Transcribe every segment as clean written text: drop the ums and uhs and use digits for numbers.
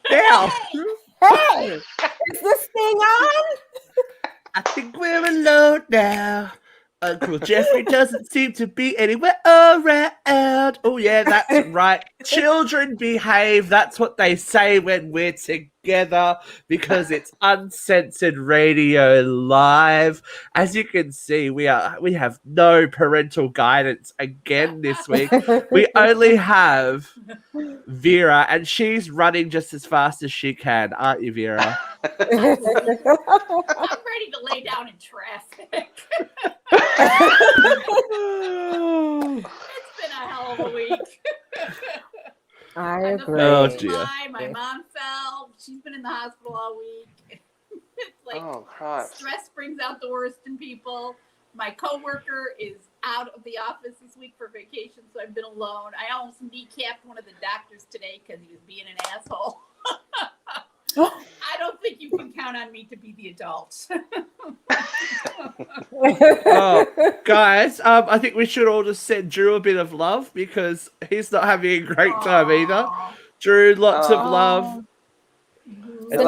Now, Hey, is this thing on? I think we're alone now. Uncle Jeffrey doesn't seem to be anywhere around. Oh, yeah, that's right. Children behave. That's what they say when we're together because it's uncensored radio live. As you can see, we have no parental guidance again this week. We only have Vera, and she's running just as fast as she can, aren't you, Vera? I'm ready to lay down in traffic. It's been a hell of a week. I I'm the agree. Oh, first dear. time. My mom fell. She's been in the hospital all week. It's like stress brings out the worst in people. My coworker is out of the office this week for vacation, so I've been alone. I almost kneecapped one of the doctors today because he was being an asshole. I don't think you can count on me to be the adult. Oh, guys, I think we should all just send Drew a bit of love because he's not having a great time either. Drew, lots of love. It's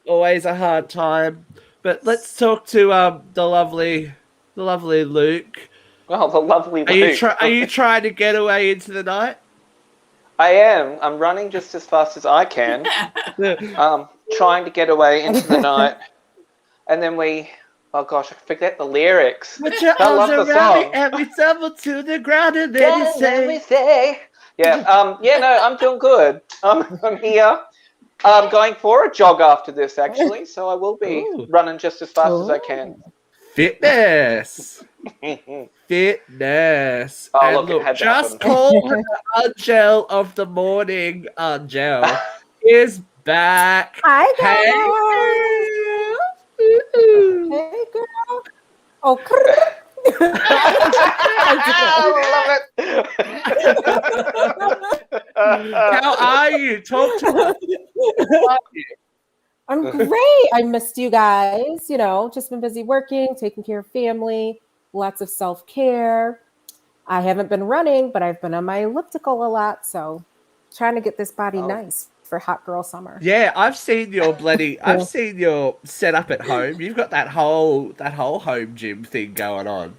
always a hard time. But let's talk to the lovely Luke. Well, the lovely Luke. Are you trying to get away into the night? I am. I'm running just as fast as I can. Trying to get away into the night. And then oh gosh, I forget the lyrics. Put your arms around me and we tumble to the ground and then you say. Yeah, no, I'm doing good. I'm here. I'm going for a jog after this, actually, so I will be running just as fast as I can. Fitness. Fitness. Oh, and look, just call her Angel of the morning. Angel is back. Hi, guys. Hey, girl. Oh, I love it. How are you? Talk to us. How are you? I'm great. I missed you guys. Just been busy working, taking care of family, lots of self-care. I haven't been running, but I've been on my elliptical a lot. So trying to get this body nice for hot girl summer. Yeah, I've seen your setup at home. You've got that whole home gym thing going on.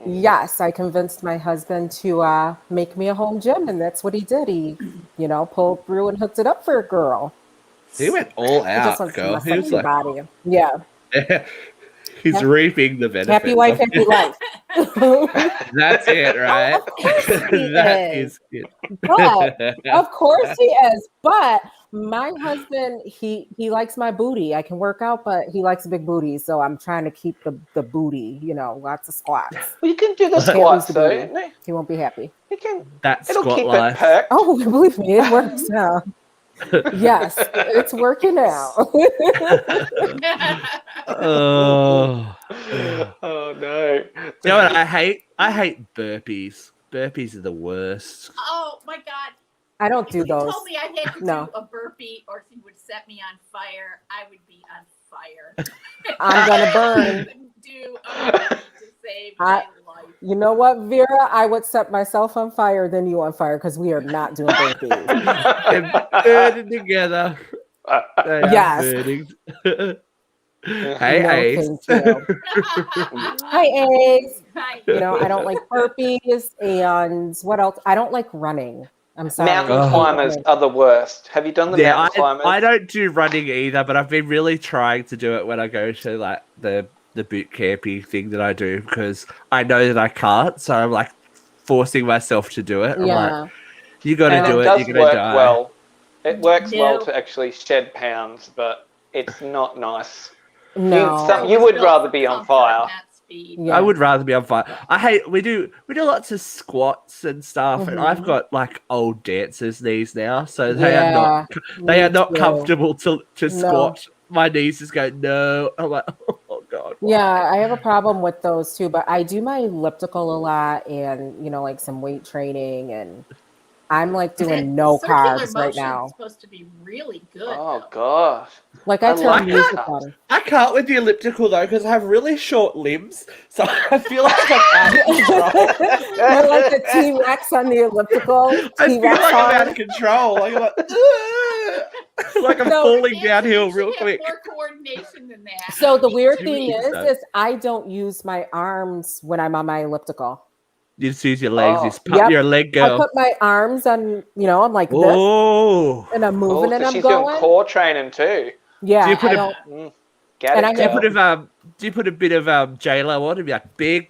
Yes, I convinced my husband to make me a home gym, and that's what he did. He, pulled through and hooked it up for a girl. He went all out, girl. He was like, body. Yeah. He's reaping the benefits. Happy wife, happy life. That's it, right? That is it. But of course he is. But my husband, he likes my booty. I can work out, but he likes a big booty. So I'm trying to keep the booty, lots of squats. Well, you can do the squats, though. He won't be happy. You can. It'll keep life. it perked. Oh, believe me, it works now. Yes, it's working out. Oh no. You know what I hate? I hate burpees. Burpees are the worst. Oh my god. I don't do if you those. told me I had to do a burpee or if you would set me on fire, I would be on fire. I'm gonna burn. Do a burpee to save my life. You know what, Vera? I would set myself on fire than you on fire because we are not doing burpees. They're burning together. Yes. Hey, Ace. Hi, Ace. Hi. I don't like burpees, and what else? I don't like running. I'm sorry. Mountain climbers are the worst. Have you done the mountain climbers? I don't do running either, but I've been really trying to do it when I go to like the boot campy thing that I do because I know that I can't, so I'm like forcing myself to do it. I'm like, you got to do it. You're gonna die. Well, it works well to actually shed pounds, but it's not nice. No, you would rather be on fire. Yeah. I would rather be on fire. We do lots of squats and stuff, and I've got like old dancers' knees now, so they are not comfortable to squat. My knees just go no. I'm like, oh god. Yeah, I have a problem with those too, but I do my elliptical a lot, and like some weight training, and I'm like That doing no circular carbs right motion now. is supposed to be really good. Oh though. gosh. Like I I turn like music that. on. I can't with the elliptical though because I have really short limbs, so I feel like I'm out of control. You're like the T-Rex on the elliptical. I feel T-Rex like I'm out arm. of control. Like I'm like I'm No, falling Nancy, downhill you should real have quick. more coordination than that. So the weird Do thing you think is, so? I don't use my arms when I'm on my elliptical. You just use your legs. Oh. You pump your leg I girl. put my arms on, I'm like this, Oh. and I'm Oh, moving, so and I'm she's doing going. core training too. Yeah, Do you put I a- don't. Get And it, I Do you have- girl. put a bit of J-Lo on to be like big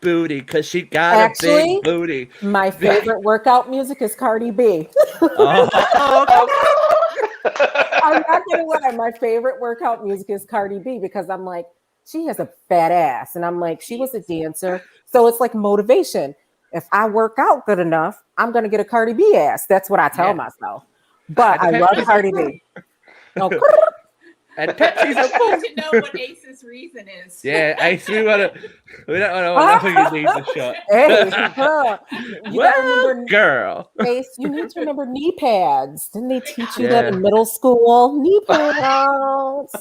booty because she got a Actually, big booty. My favorite workout music is Cardi B. Oh, I'm not gonna lie. My favorite workout music is Cardi B because I'm like, she has a fat ass, and I'm like, she was a dancer, so it's like motivation. If I work out good enough, I'm gonna get a Cardi B ass. That's what I tell myself. But I love Cardi B. Oh, and Pepsi's I a need book. to know what Ace's reason is. Yeah, Ace, we don't want to give these a shot. hey, huh. You gotta remember, Girl. Ace, you need to remember knee pads. Didn't they teach you Yeah. that in middle school? Knee pads.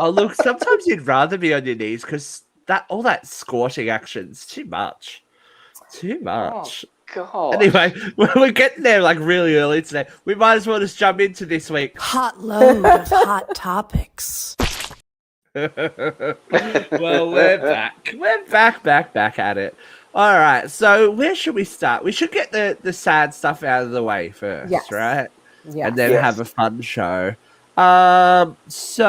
Oh, look, sometimes you'd rather be on your knees because all that squatting action's too much. Too much. God. Anyway, we're getting there like really early today. We might as well just jump into this week. Hot load of hot topics. Well, we're back. We're back at it. All right. So where should we start? We should get the sad stuff out of the way first, Yes. right? Yeah. And then Yes. have a fun show. What's So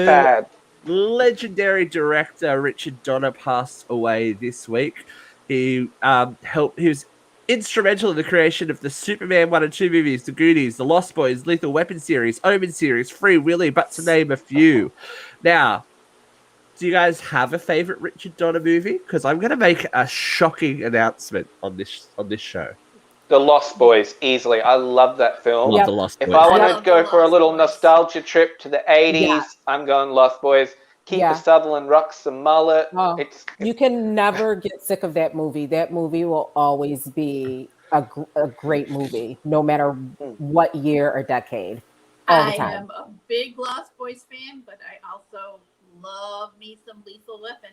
bad? legendary director Richard Donner passed away this week. He was instrumental in the creation of the Superman 1 and 2 movies, The Goonies, The Lost Boys, Lethal Weapon series, Omen series, Free Willy, but to name a few. Now, do you guys have a favorite Richard Donner movie? Because I'm going to make a shocking announcement on this show. The Lost Boys, easily. I love that film. Love Yep. The Lost If Boys. I want Love to go The for a Lost little Boys. nostalgia trip to the 80s, Yeah. I'm going Lost Boys. Keith Yeah. Sutherland rocks the mullet. Oh, It's you can never get sick of that movie. That movie will always be a great movie, no matter what year or decade. All the I time. am a big Lost Boys fan, but I also love me some Lethal Weapon.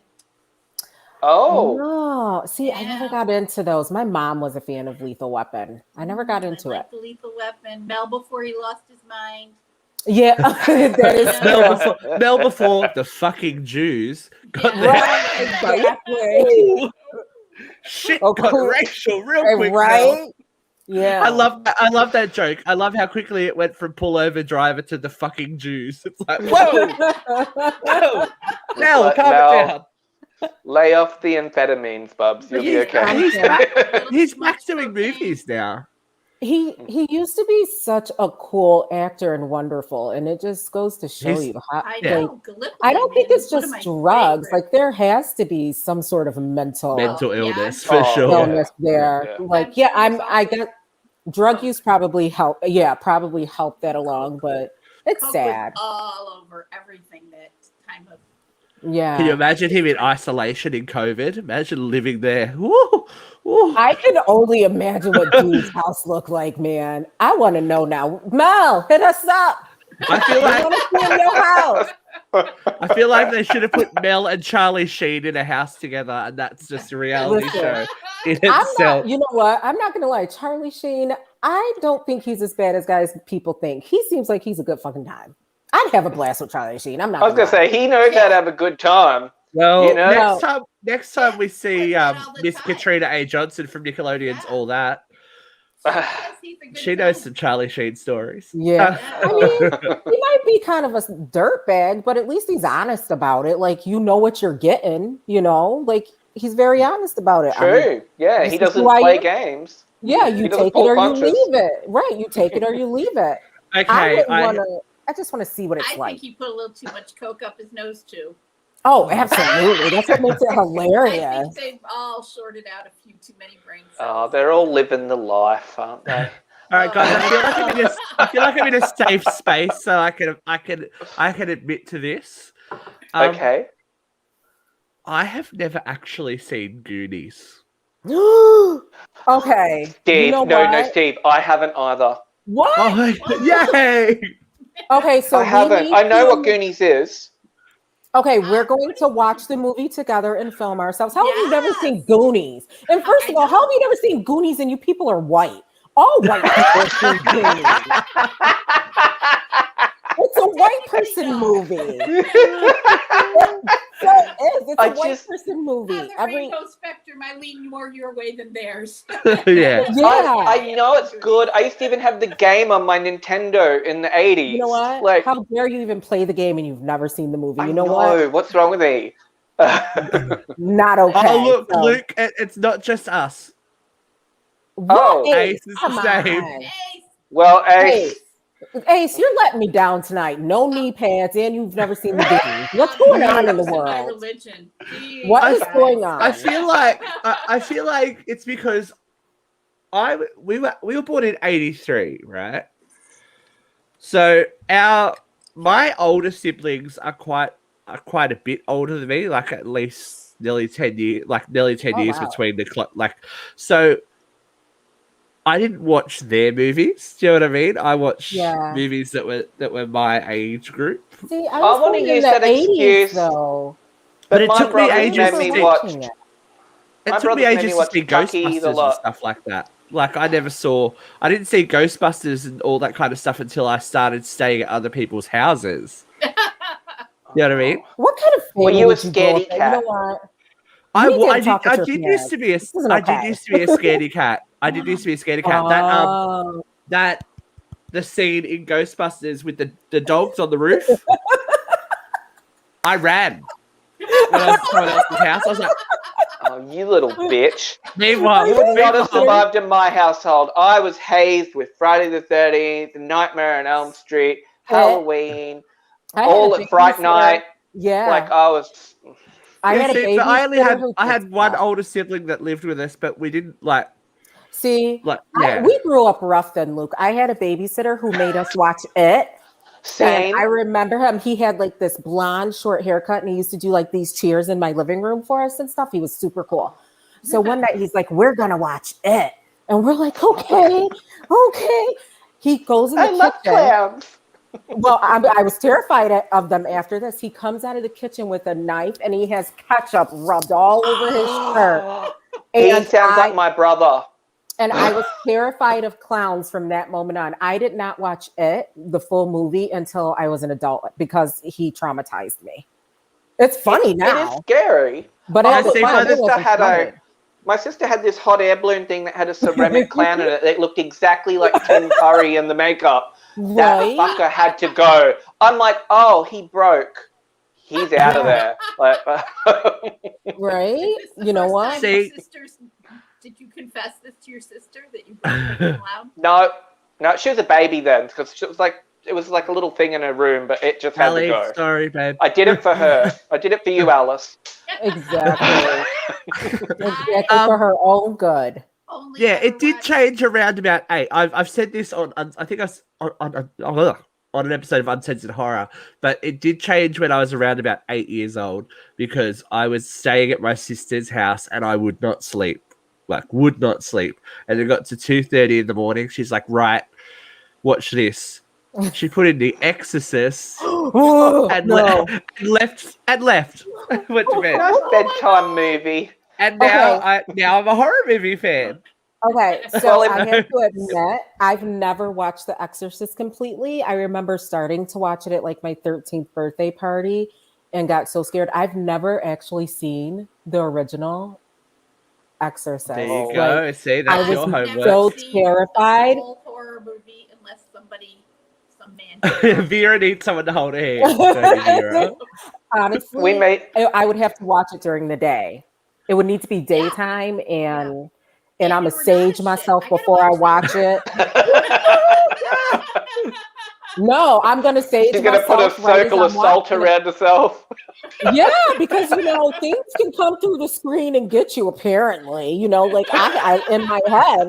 oh, No, see, I never Yeah. got into those. My mom was a fan of Lethal Weapon. I never got into I it. like the Lethal Weapon. Mel before he lost his mind. Yeah, that is true. Mel before the fucking Jews got Yeah. their Right, exactly. Ooh. Shit Oh, got cool. racial real quick. Mel. Right? Yeah. I love that joke. I love how quickly it went from pullover driver to the fucking Jews. It's like, whoa, whoa. Mel, like, calm Mel, it down. lay off the amphetamines, Bubs. You'll be He's- okay. he's Little He's too back much doing cocaine. movies now. He used to be such a cool actor and wonderful, and it just goes to show He's- you how. I Yeah. know. Gallipoli, I don't think man, it's is one just of my drugs. favorites. Like there has to be some sort of mental Mental yeah. illness for Oh, sure. yeah. illness there. Yeah. Like, I'm yeah, sure there's I always- got drug use probably help. Yeah, probably helped that along, but it's Coke sad. was all over everything that time of. Yeah. Can you imagine him in isolation in COVID? Imagine living there. Woo, woo. I can only imagine what dude's house looked like, man. I want to know now. Mel, hit us up. I feel I like want to see in your house. I feel like they should have put Mel and Charlie Sheen in a house together, and that's just a reality Listen, show in I'm itself. not, you know what? I'm not gonna lie. Charlie Sheen, I don't think he's as bad as guys people think. He seems like he's a good fucking time. I'd have a blast with Charlie Sheen. I'm not. I was going to say, he knows how to have a good time. Well, You know? next time we see All the Miss time. Katrina A. Johnson from Nickelodeon's Yeah. All That, Yes, he's a good she knows film. some Charlie Sheen stories. Yeah. Yeah. I mean, he might be kind of a dirtbag, but at least he's honest about it. Like, you know what you're getting, like he's very honest about it. I mean, True. Yeah, this he is doesn't who I play am. games. yeah, you He doesn't take it pull or punches. you leave it. Right. You take it or you leave it. I Okay, wouldn't want to. I just want to see what it's I like. think he put a little too much coke up his nose too. Oh, absolutely. That's what makes it I hilarious. think they've all shorted out a few too many brain Oh, cells. they're all living the life, aren't they? all right, guys. I feel like I'm in a safe space, so I can admit to this. Okay. I have never actually seen Goonies. Okay. Steve, You know no, what? Steve, I haven't either. What? Oh, yay! Okay, so I haven't. I know what Goonies is. Okay, we're going to watch the movie together and film ourselves. How have you never seen Goonies? And first of all, how have you never seen Goonies and you people are white? All white people have seen Goonies. It's a white person movie. It's a white person movie. On the rainbow spectrum, I lean more your way than theirs. Yeah. I know it's good. I used to even have the game on my Nintendo in the 80s. You know what? Like, how dare you even play the game and you've never seen the movie? I You know what? What's wrong with me? Not okay. Oh, look, Luke, it's not just us. What? Ace is the same. Well, Ace. Ace, you're letting me down tonight. No knee pads, and you've never seen the Goonies. What's going on in the world? My religion. What is going on? I feel like it's because we were born in '83, right? So my older siblings are quite a bit older than me, like at least nearly 10 years, years between the so. I didn't watch their movies. Do you know what I mean? I watched movies that were my age group. See, I want to use that excuse though. But it took me ages to watch. It took me ages to see Ghostbusters and stuff like that. Like I didn't see Ghostbusters and all that kind of stuff until I started staying at other people's houses. You know what I mean? What kind of family? Were you a scaredy cat? You know what? I did used to be a scaredy cat. I did used to be a scaredy cat. That the scene in Ghostbusters with the dogs on the roof. I ran when I was at someone else's house. I was like, "Oh, you little bitch!" Meanwhile, you would not have survived in my household. I was hazed with Friday the 13th, Nightmare on Elm Street, Halloween, all at Fright Night. Yeah, like I was. I had one older sibling that lived with us, but we didn't like. See, we grew up rough then, Luke. I had a babysitter who made us watch it. Same. And I remember him. He had like this blonde short haircut and he used to do like these cheers in my living room for us and stuff. He was super cool. So one night he's like, we're going to watch it. And we're like, okay. He goes in the kitchen. Love clams. Well, I was terrified of them after this. He comes out of the kitchen with a knife and he has ketchup rubbed all over his shirt. He sounds like my brother. And I was terrified of clowns from that moment on. I did not watch the full movie, until I was an adult because he traumatized me. It's funny now. It is scary. But my sister had this hot air balloon thing that had a ceramic clown in it. It looked exactly like Tim Curry in the makeup. Right? That fucker had to go. I'm like, oh, he broke. He's out of there. Like, right? You know what? Did you confess this to your sister that you broke loud? No, she was a baby then, because it was like a little thing in her room, but it just had to go. Sorry, babe. I did it for her. I did it for you, Alice. Exactly. For her own good. It did change around about 8. I've said this on I think on an episode of Uncensored Horror, but it did change when I was around about 8 years old, because I was staying at my sister's house and I would not sleep. And it got to 2:30 in the morning. She's like, right, watch this. She put in The Exorcist and left. Went to bed. Nice bedtime movie. And now I'm a horror movie fan. Okay, so I have to admit, I've never watched The Exorcist completely. I remember starting to watch it at like my 13th birthday party and got so scared. I've never actually seen the original Exorcist. There you go. See, that's your homework. I was so terrified. Whole horror movie, unless some man. Vera needs someone to hold her hand. Honestly, I would have to watch it during the day. It would need to be daytime, and I'm a sage myself before I watch it. No, I'm going to sage myself. She's going to put a circle of salt around herself. Yeah, because, things can come through the screen and get you, apparently. Like I in my head,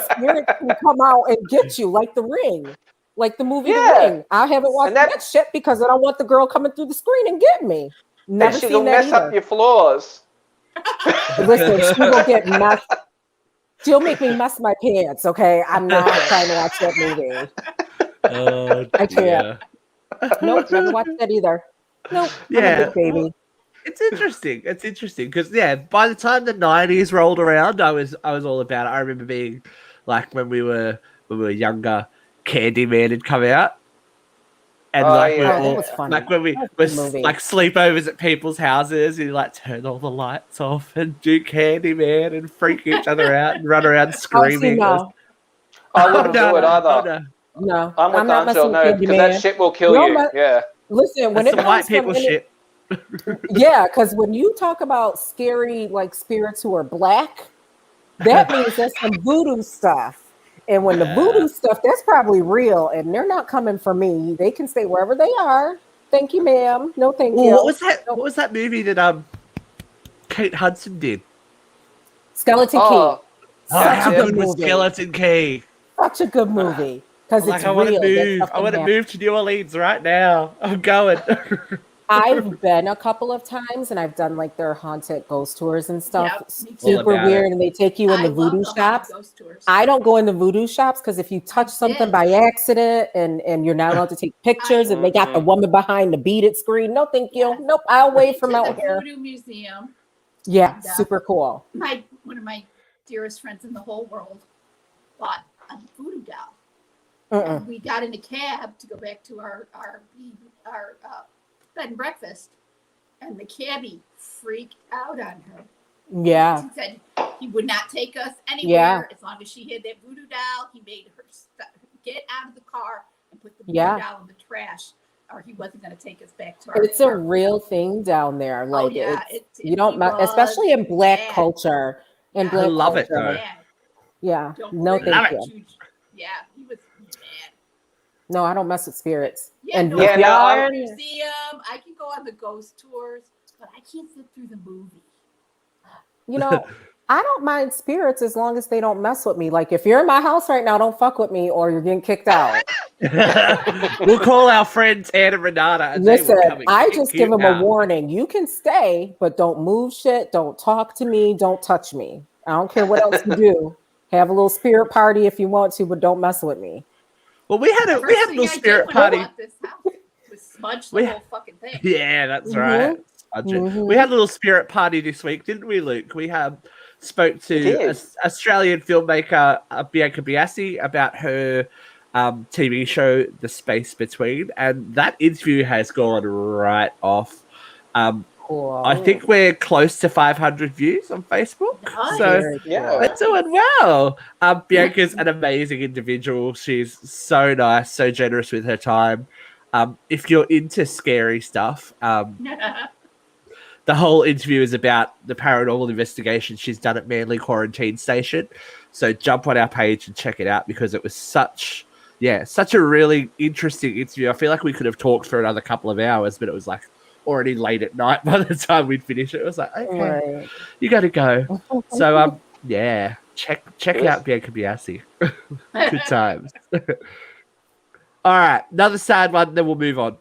spirits can come out and get you, like The Ring. Like the movie The Ring. I haven't watched that shit because I don't want the girl coming through the screen and get me. Never seen that. She'll mess up your floors. Listen, she will get messed. She'll make me mess my pants. Okay, I'm not trying to watch that movie. Oh, I can't. Nope, never watched that either. Nope. Yeah. I'm a big baby. It's interesting. It's interesting because by the time the 90s rolled around, I was all about it. I remember being like when we were younger, Candyman had come out. And we were that all, was funny. like when we were like sleepovers at people's houses, you like turn all the lights off and do Candyman and freak each other out and run around screaming. No. I wouldn't do it either. No, I'm with not Angel. messing No, with because that Candyman. shit will kill you. Yeah. Listen, when That's it some white comes people from shit. Yeah, because when you talk about scary like spirits who are black, that means that's some voodoo stuff. And when the voodoo stuff, that's probably real, and they're not coming for me. They can stay wherever they are. Thank you, ma'am. No, thank you. What was that? What was that movie that Kate Hudson did? Skeleton Key. How good was Skeleton Key? Such a good movie because it's I want to real. move. I want to move to New Orleans right now. I'm going. I've been a couple of times and I've done like their haunted ghost tours and stuff. Yep, super weird. And they take you in the voodoo shops. I don't go in the voodoo shops because if you touch something by accident and you're not allowed to take pictures and they got the woman behind the beaded screen. No, thank you. Nope. I'll wait from out here. Voodoo Museum. Yeah, super cool. One of my dearest friends in the whole world bought a voodoo doll. And we got in a cab to go back to our bed and breakfast, and the cabbie freaked out on her. Yeah. He said he would not take us anywhere as long as she had that voodoo doll. He made her get out of the car and put the voodoo doll in the trash, or he wasn't going to take us back to our It's a real thing down there. Like you don't, especially in black culture. In black I love culture. it though. Yeah. No, thank you. Yeah, he was mad. No, I don't mess with spirits. Yeah, and I'm museum. I can go on the ghost tours, but I can't sit through the movie. You know, I don't mind spirits as long as they don't mess with me. Like if you're in my house right now, don't fuck with me or you're getting kicked out. We'll call our friends Anne and Renata. And listen, I just give them a warning. You can stay, but don't move shit. Don't talk to me. Don't touch me. I don't care what else you do. Have a little spirit party if you want to, but don't mess with me. Well, we had a little spirit party. This house was smudged the whole fucking thing. Yeah, that's right. We had a little spirit party this week, didn't we, Luke? We spoke to Australian filmmaker Bianca Biassi about her TV show, The Space Between, and that interview has gone right off. Cool. I think we're close to 500 views on Facebook. Nice. So we're doing well. Bianca's an amazing individual. She's so nice, so generous with her time. If you're into scary stuff, the whole interview is about the paranormal investigation she's done at Manly Quarantine Station. So jump on our page and check it out because it was such a really interesting interview. I feel like we could have talked for another couple of hours, but it was like already late at night by the time we'd finish it. It was like, okay, you got to go. So, check out Bianca Biassi. Good times. All right, another sad one, then we'll move on.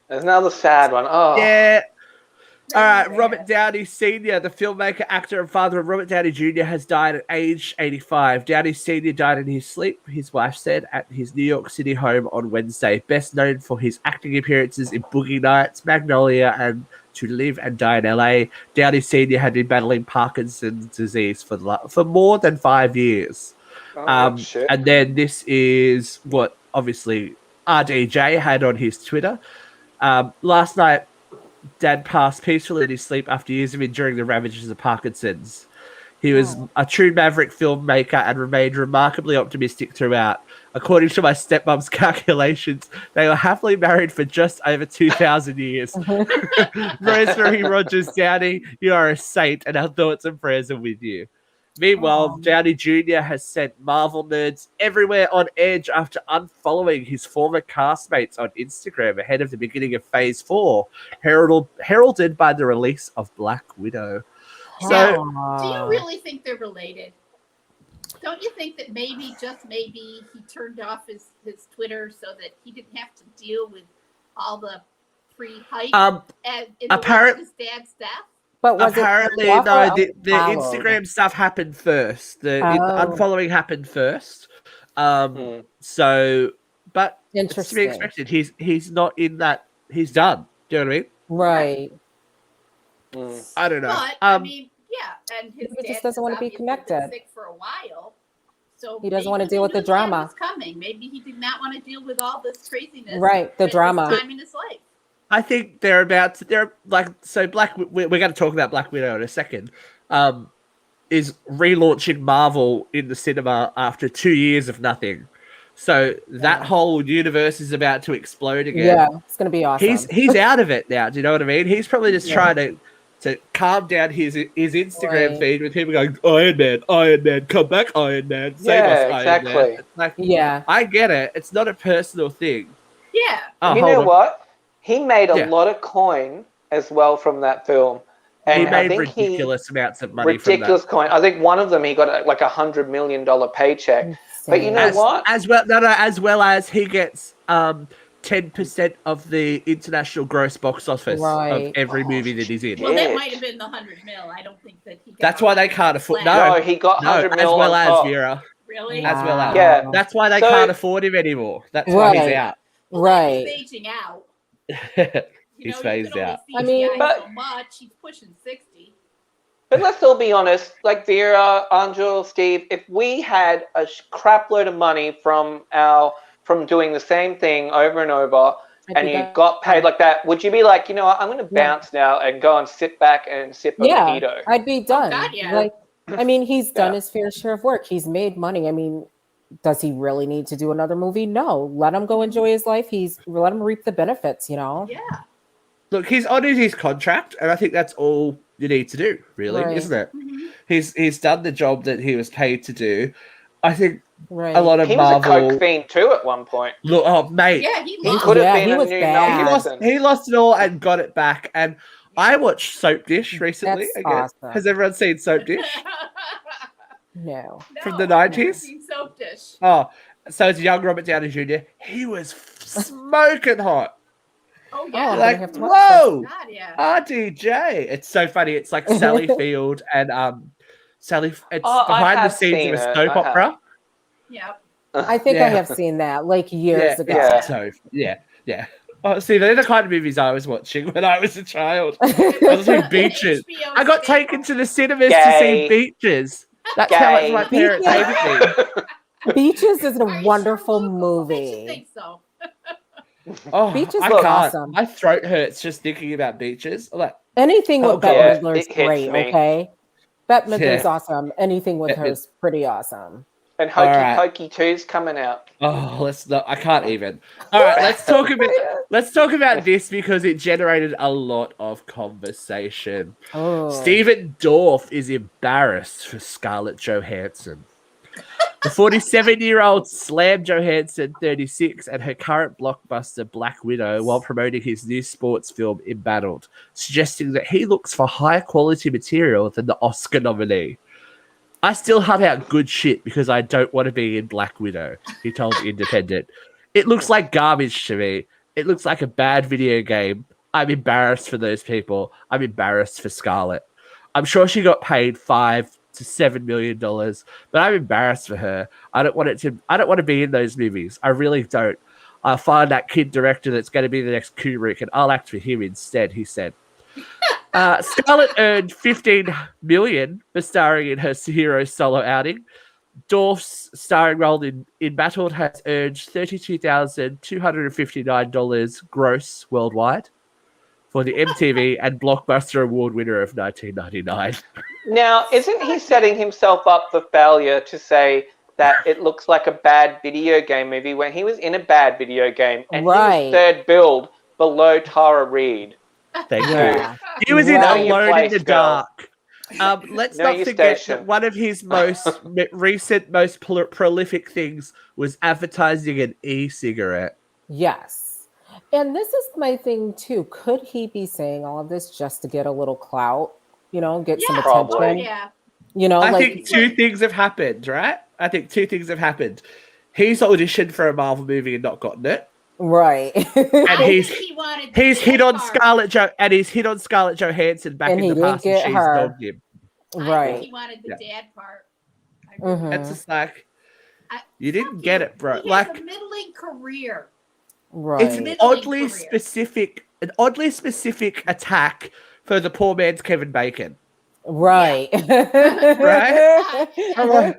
There's another sad one. Oh. Yeah. All right, Robert Downey Sr., the filmmaker, actor, and father of Robert Downey Jr., has died at age 85. Downey Sr. died in his sleep, his wife said, at his New York City home on Wednesday. Best known for his acting appearances in Boogie Nights, Magnolia, and To Live and Die in L.A., Downey Sr. had been battling Parkinson's disease for more than 5 years. And then this is what, obviously, RDJ had on his Twitter. Last night, Dad passed peacefully in his sleep after years of enduring the ravages of Parkinson's. He was a true maverick filmmaker and remained remarkably optimistic throughout. According to my stepmom's calculations, they were happily married for just over 2,000 years. Rosemary Rogers Downey, you are a saint, and our thoughts and prayers are with you. Meanwhile, Downey Jr. has sent Marvel nerds everywhere on edge after unfollowing his former castmates on Instagram ahead of the beginning of Phase 4, heralded by the release of Black Widow. So, do you really think they're related? Don't you think that maybe, just maybe, he turned off his Twitter so that he didn't have to deal with all the free hype in the his dad's death? But was apparently, it no, the followed? Instagram stuff happened first. The unfollowing happened first. So, but it's to be expected. He's not in that. He's done. Do you know what I mean? Right. I don't know. But I mean, yeah, and his he dad just doesn't want to be obviously been connected. sick for a while, so he doesn't want to maybe deal with he the knew that drama. was coming. Maybe he did not want to deal with all this craziness. Right, the at drama. this time in his life. I think they're about to, they're like, so we're going to talk about Black Widow in a second, is relaunching Marvel in the cinema after 2 years of nothing. So that whole universe is about to explode again. Yeah, it's going to be awesome. He's out of it now. Do you know what I mean? He's probably just trying to calm down his Instagram feed with people going, Iron Man, come back, Iron Man, save us, exactly. Iron Man. Like, yeah, I get it. It's not a personal thing. Yeah. You know what? He made a lot of coin as well from that film. And he made I think ridiculous amounts of money ridiculous from that. coin. I think one of them he got like $100 million paycheck. But you know what? As well as he gets 10% of the international gross box office of every movie that he's in. Well, that might have been the 100 mil. I don't think that he got. That's why they can't afford. No, he got 100 mil as well on as top. Vera. Really? As well as that's why they So- can't afford him anymore. That's why he's out. Well, right. He's aging out. He's phased out. I mean, so much. He's pushing 60. But let's all be honest, like Vera, Angel, Steve, if we had a crap load of money from doing the same thing over and over, and you got paid like that, would you be like, you know what, I'm going to bounce now and go and sit back and sip a mojito? I'd be done. God, yeah. Like, I mean, he's done his fair share of work. He's made money. I mean, does he really need to do another movie? No. Let him go enjoy his life. Let him reap the benefits, you know? Yeah. Look, he's honored his contract, and I think that's all you need to do, really, isn't it? Mm-hmm. He's done the job that he was paid to do. I think Right. a lot of He Marvel. was a coke fiend too at one point. Look, oh mate, Yeah, He could have been he a was new bad. Mel Gibson. he lost it all and got it back. And I watched Soap Dish recently. That's Again. awesome. Has everyone seen Soap Dish No. from the No, 90s? seen Soap Dish. Oh, so it's young Robert Downey Jr. He was smoking hot. Oh, Oh, yeah. I'm Like, gonna have to watch whoa, God, yeah. RDJ. It's so funny. It's like Sally Field and Sally. It's Oh, I behind the have scenes seen of a it. soap I have. opera. Yep. I think I have seen that like years ago. Yeah. So yeah. Oh, see, they're the kind of movies I was watching when I was a child. I was watching Beaches. HBO I got staple. taken to the cinemas to see Gay. Beaches. That's how much Gay. my parents hated me. Beaches is a Are you wonderful sure, Luke? I movie. should think so. Oh, Beaches I look can't. awesome. My throat hurts just thinking about Beaches. I'm like, Anything with Bette yeah, Midler is it hits great, me. okay? Bette Midler's Yeah. awesome. Anything with Bette her is pretty awesome. And Hokey Alright. Pokey 2's coming out. oh, let's not. I can't even. All right, let's talk about this because it generated a lot of conversation. Oh. Stephen Dorff is embarrassed for Scarlett Johansson. The 47-year-old slammed Johansson, 36, and her current blockbuster Black Widow while promoting his new sports film Embattled, suggesting that he looks for higher quality material than the Oscar nominee. I still hunt out good shit because I don't want to be in Black Widow, he told Independent. It looks like garbage to me. It looks like a bad video game. I'm embarrassed for those people. I'm embarrassed for Scarlett. I'm sure she got paid $5 to $7 million, but I'm embarrassed for her. I don't want to be in those movies. I really don't. I'll find that kid director that's going to be the next Kubrick, and I'll act for him instead, he said. Scarlett earned $15 million for starring in her hero solo outing. Dorff's starring role in Embattled has earned $32,259 gross worldwide for the MTV and Blockbuster Award winner of 1999. Now, isn't he setting himself up for failure to say that it looks like a bad video game movie when he was in a bad video game and he was third build below Tara Reid? Thank Yeah. you. He was in Right. Alone in the Girl. Dark. Let's Know not your forget station. that one of his most recent, most prolific things was advertising an e-cigarette. Yes. And this is my thing too. Could he be saying all of this just to get a little clout? You know, get some probably. attention. Yeah. You know, I like think two things have happened, right? I think two things have happened. He's auditioned for a Marvel movie and not gotten it. Right. And he's hit on Scarlett. Scarlett Johansson back And in he the past, didn't and get she's her. dogged him. I think Right. he wanted the dad part. That's just like you didn't get it, bro. He Like has a middling career. Right. it's an oddly specific attack for the poor man's Kevin Bacon. Right. Right? I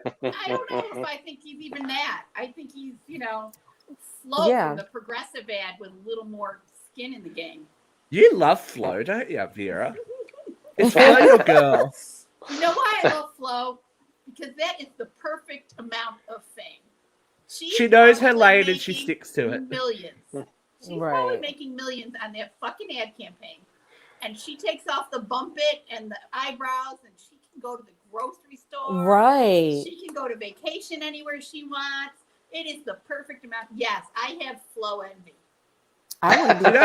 don't know if I think he's even that. I think he's, Flo from the Progressive ad with a little more skin in the game. You love Flo, don't you, Vera? Is Flo your girl? You know why I love Flo? Because that is the perfect amount of fame. She knows her lane and she sticks to it. Millions. She's probably making millions on that fucking ad campaign. And she takes off the bump it and the eyebrows, and she can go to the grocery store. Right. She can go to vacation anywhere she wants. It is the perfect amount. Yes, I have Flo envy. I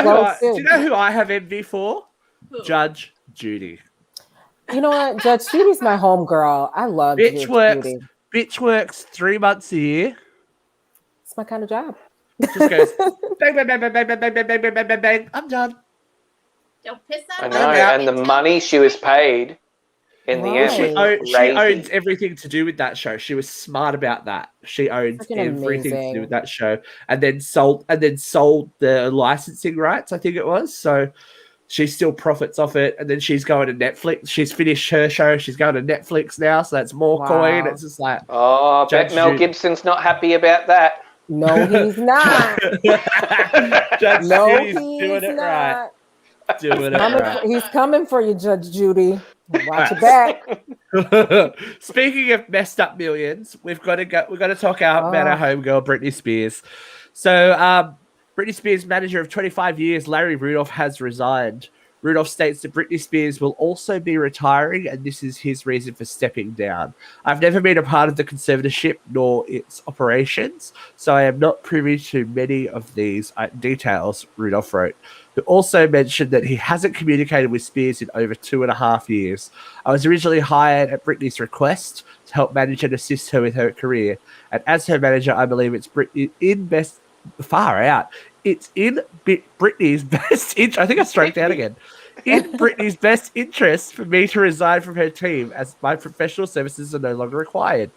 want to be do you know who I have envy for? Who? Judge Judy. You know what? Judge Judy's my homegirl. I love Judge Judy. Bitch works 3 months a year. It's my kind of job. Just goes bang, bang, bang, bang, bang, bang, bang, bang, bang, bang, bang, bang. I'm done. Don't piss on I my know, mouth. and the money she was paid in the end was She crazy. owns everything to do with that show. She was smart about that. She owns everything to do with that show, and then sold the licensing rights, I think it was. So she still profits off it, and then she's going to Netflix. She's finished her show. She's going to Netflix now, so that's more coin. It's just like, I bet Mel Gibson's not happy about that. No, he's not. Judge no, Judy's doing it not. Right. Doing it right. He's coming for you, Judge Judy. Watch your back. Speaking of messed up millions, we've got to talk about our homegirl Britney Spears. So, Britney Spears' manager of 25 years, Larry Rudolph, has resigned. Rudolph states that Britney Spears will also be retiring, and this is his reason for stepping down. I've never been a part of the conservatorship nor its operations, so I am not privy to many of these details, Rudolph wrote. He also mentioned that he hasn't communicated with Spears in over 2.5 years. I was originally hired at Britney's request to help manage and assist her with her career, and as her manager, I believe it's It's in Britney's best interest. I think I stroked out again. In Britney's best interest for me to resign from her team, as my professional services are no longer required.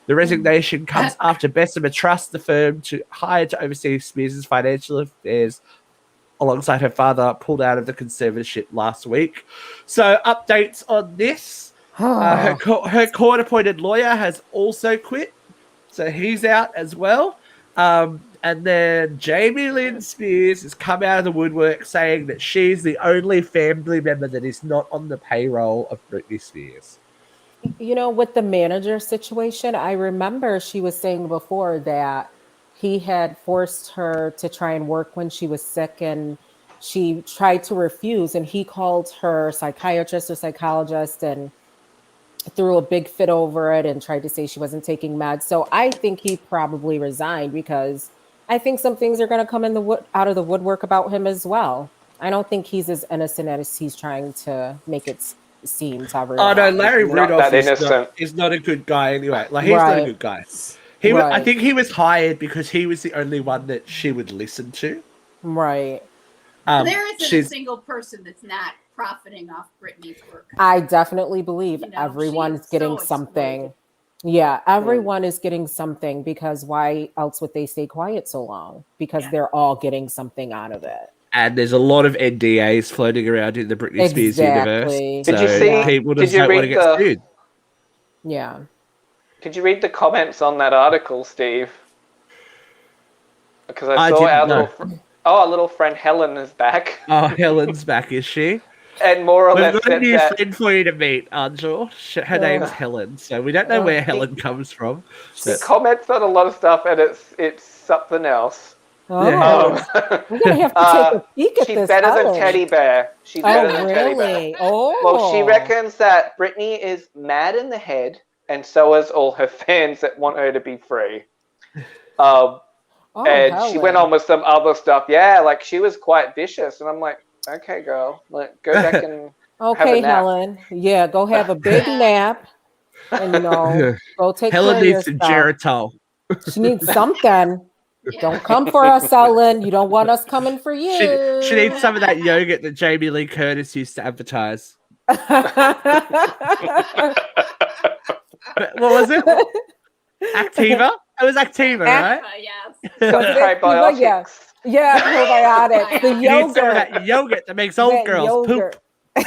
The resignation comes after Bessemer Trust, the firm hired to oversee Spears' financial affairs alongside her father, pulled out of the conservatorship last week. So updates on this. Her court-appointed lawyer has also quit. So he's out as well. And then Jamie Lynn Spears has come out of the woodwork saying that she's the only family member that is not on the payroll of Britney Spears. You know, with the manager situation, I remember she was saying before that he had forced her to try and work when she was sick, and she tried to refuse, and he called her psychiatrist or psychologist and threw a big fit over it and tried to say she wasn't taking meds. So I think he probably resigned because I think some things are going to come out of the woodwork about him as well. I don't think he's as innocent as he's trying to make it seem to everyone. Oh no, Larry Rudolph is not a good guy anyway. Like he's not a good guy. I think he was hired because he was the only one that she would listen to. Right. There isn't a single person that's not profiting off Britney's work. I definitely believe everyone's getting something. Yeah, everyone is getting something, because why else would they stay quiet so long? Because they're all getting something out of it. And there's a lot of NDAs floating around in the Britney Spears universe. Did you see? People just don't want to get sued. Yeah. Did you read the comments on that article, Steve? Because I saw our little friend Helen is back. Oh, Helen's back, is she? And more or less we've got a new friend for you to meet, Angel. Her name's Helen, so we don't know where Helen comes from. She comments on a lot of stuff, and it's something else. Oh, we're gonna have to take a peek at this. She's better than Teddy Bear. She's better than Teddy Bear. Oh, well, she reckons that Britney is mad in the head, and so is all her fans that want her to be free. And she went on with some other stuff. Yeah, like she was quite vicious, and I'm like, okay, girl, go back and have a nap. Helen. Yeah, go have a big nap, and go take Helen care of needs some yourself. Geritol. She needs something. Don't come for us, Ellen. You don't want us coming for you. She needs some of that yogurt that Jamie Lee Curtis used to advertise. But what was it? Activa? It was Activa, right? Yes. Probiotics. Yeah, probiotics. The You need some of yogurt. that yogurt that makes old girls poop. It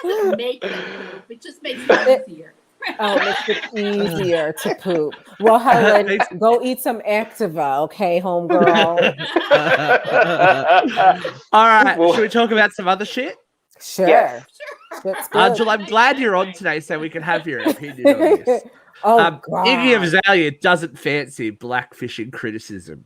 doesn't make them poop. It just makes it easier. Oh, it makes it easier to poop. Well, Helen, go eat some Activa, okay, homegirl? All right, should we talk about some other shit? Sure. Yes. That's good. Angela, I'm glad you're on today so we can have your opinion on this. Oh, God. Iggy Azalea doesn't fancy blackfishing criticism.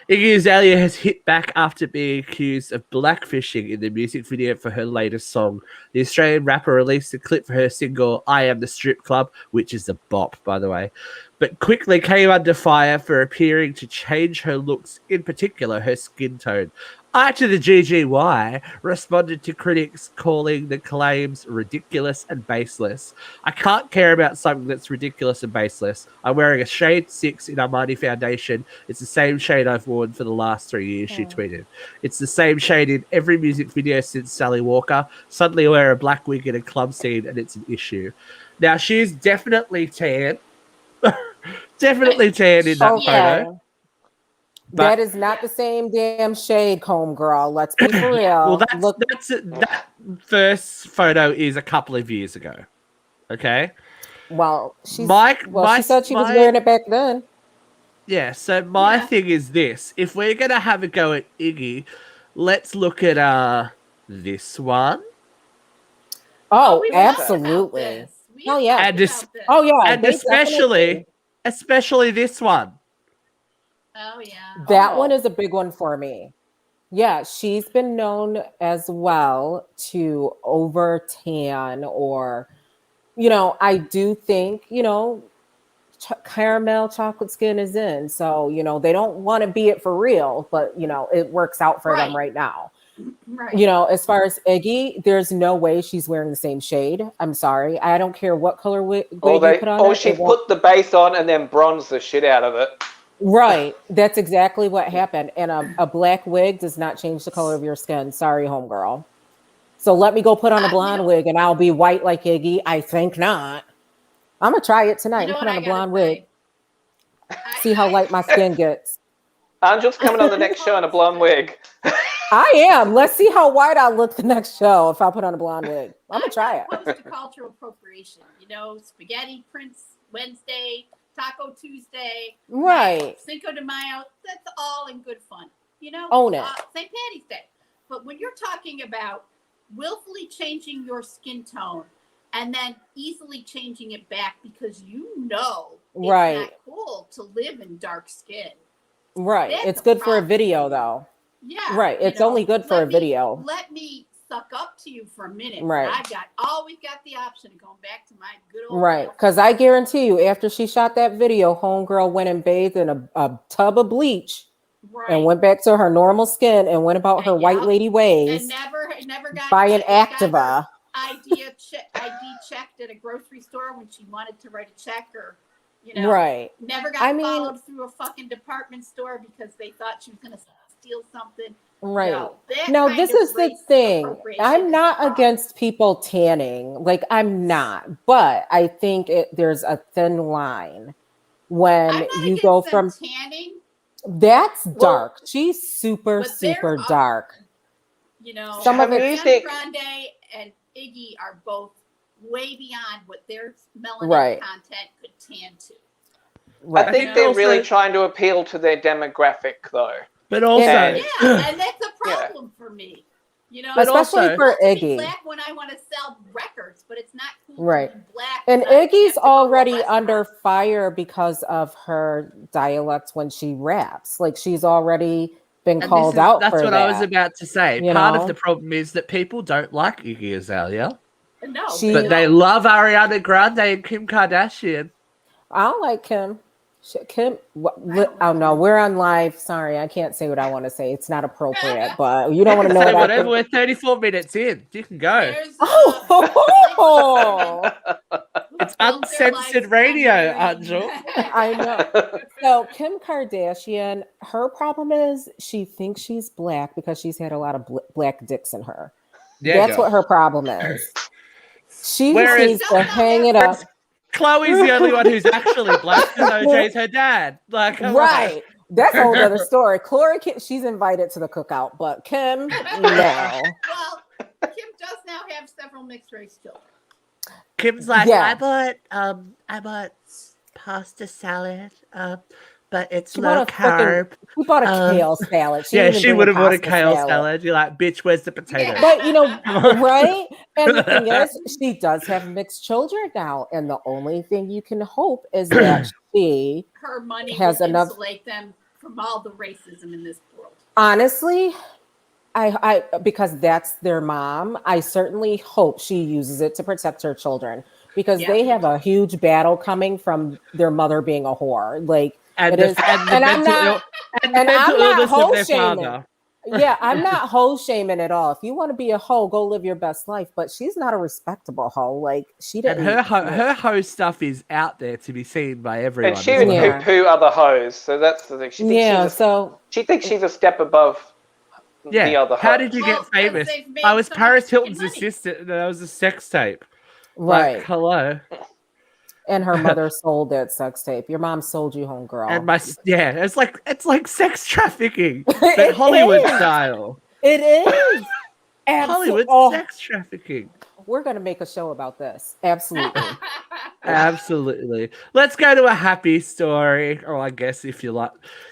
Iggy Azalea has hit back after being accused of blackfishing in the music video for her latest song. The Australian rapper released a clip for her single I Am the Strip Club, which is a bop, by the way, but quickly came under fire for appearing to change her looks, in particular her skin tone. I to the GGY responded to critics calling the claims ridiculous and baseless. I can't care about something that's ridiculous and baseless. I'm wearing a shade 6 in Armani foundation. It's the same shade I've worn for the last 3 years, she tweeted. It's the same shade in every music video since Sally Walker. Suddenly I wear a black wig in a club scene and it's an issue. Now, she's definitely tan. Definitely tan in that photo. But that is not the same damn shade, homegirl. Let's be for real. Well, that first photo is a couple of years ago. Okay. Well, she said she was wearing it back then. Yeah. So my thing is this: if we're gonna have a go at Iggy, let's look at this one. Oh, absolutely. Oh yeah. And and especially this one. Oh yeah. That one is a big one for me. Yeah, she's been known as well to over tan or, I do think, caramel chocolate skin is in. So, they don't want to be it for real, but, it works out for them right now. Right. As far as Iggy, there's no way she's wearing the same shade. I'm sorry. I don't care what color wig you put on. Or she put the base on and then bronzed the shit out of it. Right. That's exactly what happened. And a black wig does not change the color of your skin. Sorry, homegirl. So let me go put on a blonde wig and I'll be white like Iggy. I think not. I'm going to try it tonight and put on a blonde wig. See how light my skin gets. Angel's coming on the next show in a blonde wig. I am. Let's see how white I look the next show if I put on a blonde wig. I'm going to try it. Opposed to cultural appropriation. Spaghetti Prince Wednesday, Taco Tuesday, right? Cinco de Mayo. That's all in good fun. Own it. St. Patty's Day. But when you're talking about willfully changing your skin tone and then easily changing it back because it's not cool to live in dark skin. Right. It's good for a video though. Yeah. Right. It's only good for a video. Let me suck up to you for a minute. Right. I always got the option of going back to my good old right. Because I guarantee you, after she shot that video, homegirl went and bathed in a tub of bleach and went back to her normal skin and went about her white lady ways. And never got buying Activa. ID checked at a grocery store when she wanted to write a check or right. Never got followed through a fucking department store because they thought she was going to steal something. Right. No, this is the thing. I'm not against people tanning. Like, I'm not. But I think there's a thin line when you go from tanning. That's dark. She's super dark. Some of it. Ariana Grande and Iggy are both way beyond what their melanin content could tan to. Right. I think they're really trying to appeal to their demographic, though. But also, and that's a problem for me. Especially for Iggy. Black when I want to sell records, but it's not cool. Right. To be black and Iggy's already under fire because of her dialect when she raps. Like she's already been called out. That's what I was about to say. Part of the problem is that people don't like Iggy Azalea. No, but they love Ariana Grande and Kim Kardashian. I don't like Kim. Oh no, we're on live. Sorry, I can't say what I want to say. It's not appropriate, but you don't want to know about whatever. We're 34 minutes in. You can go. It's uncensored radio, Angel. I know. So Kim Kardashian, her problem is she thinks she's black because she's had a lot of black dicks in her. Yeah, That's what her problem is. She Whereas- just needs to hang it up. Chloe's the only one who's actually black because OJ's her dad. Like, come on. Right. That's a whole other story. Chloe, she's invited to the cookout, but Kim, no. Well, Kim does now have several mixed race children. Kim's like, Yeah. I bought pasta salad, but it's She low bought carb. She bought a kale salad. She would have bought a pasta kale salad. You're like, bitch, where's the potato? Yeah. But, you know, right? And the thing is, she does have mixed children now. And the only thing you can hope is that Her money has will enough. insulate them from all the racism in this world. Honestly, I because that's their mom, I certainly hope she uses it to protect her children because they have a huge battle coming from their mother being a whore. Like, And it is, and I'm not hoe shaming. father. Yeah, I'm not hoe shaming at all. If you want to be a hoe, go live your best life. But she's not a respectable hoe. Like, she didn't. And her hoe stuff is out there to be seen by everyone. And she would poo-poo other hoes, so that's the thing. She thinks she's a step above the other hoes. How did you get famous? I was Paris Hilton's assistant, and I was a sex tape. Right. Like, hello. And her mother sold that sex tape. Your mom sold you home, girl. And it's like sex trafficking, but Hollywood style. It is. Hollywood sex trafficking. We're gonna make a show about this. Absolutely. Absolutely. Let's go to a happy story, or I guess if you like.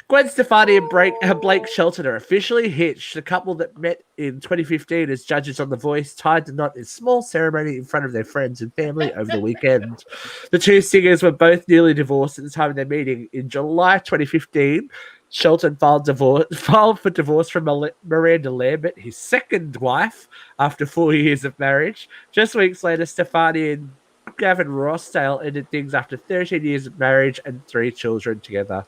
Gwen Stefani and Blake Shelton are officially hitched. The couple that met in 2015 as judges on The Voice tied the knot in a small ceremony in front of their friends and family over the weekend. The two singers were both newly divorced at the time of their meeting. In July 2015, Shelton filed for divorce from Miranda Lambert, his second wife, after 4 years of marriage. Just weeks later, Stefani and Gavin Rossdale ended things after 13 years of marriage and 3 children together.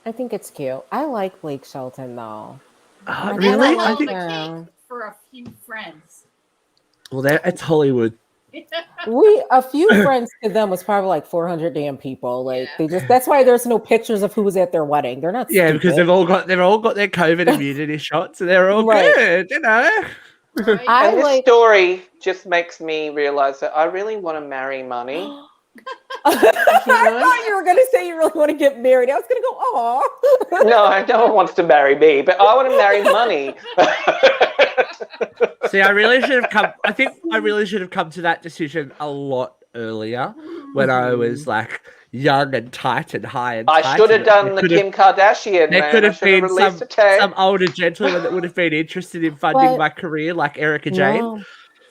I think it's cute. I like Blake Shelton though. Oh, really? I think for a few friends. Well, it's Hollywood. A few friends to them was probably like 400 damn people. Like that's why there's no pictures of who was at their wedding. They're not. Yeah, stupid. because they've all got their COVID immunity shots, and they're all good, you know. Right. This story just makes me realize that I really want to marry money. I thought you were going to say you really want to get married. I was going to go, oh. No one wants to marry me, but I want to marry money. See, I really should have come. I think I really should have come to that decision a lot earlier when I was like young and tight and high and tight. I should have done the Kim Kardashian. There could have been some older gentleman that would have been interested in funding my career, like Erica Jane. No.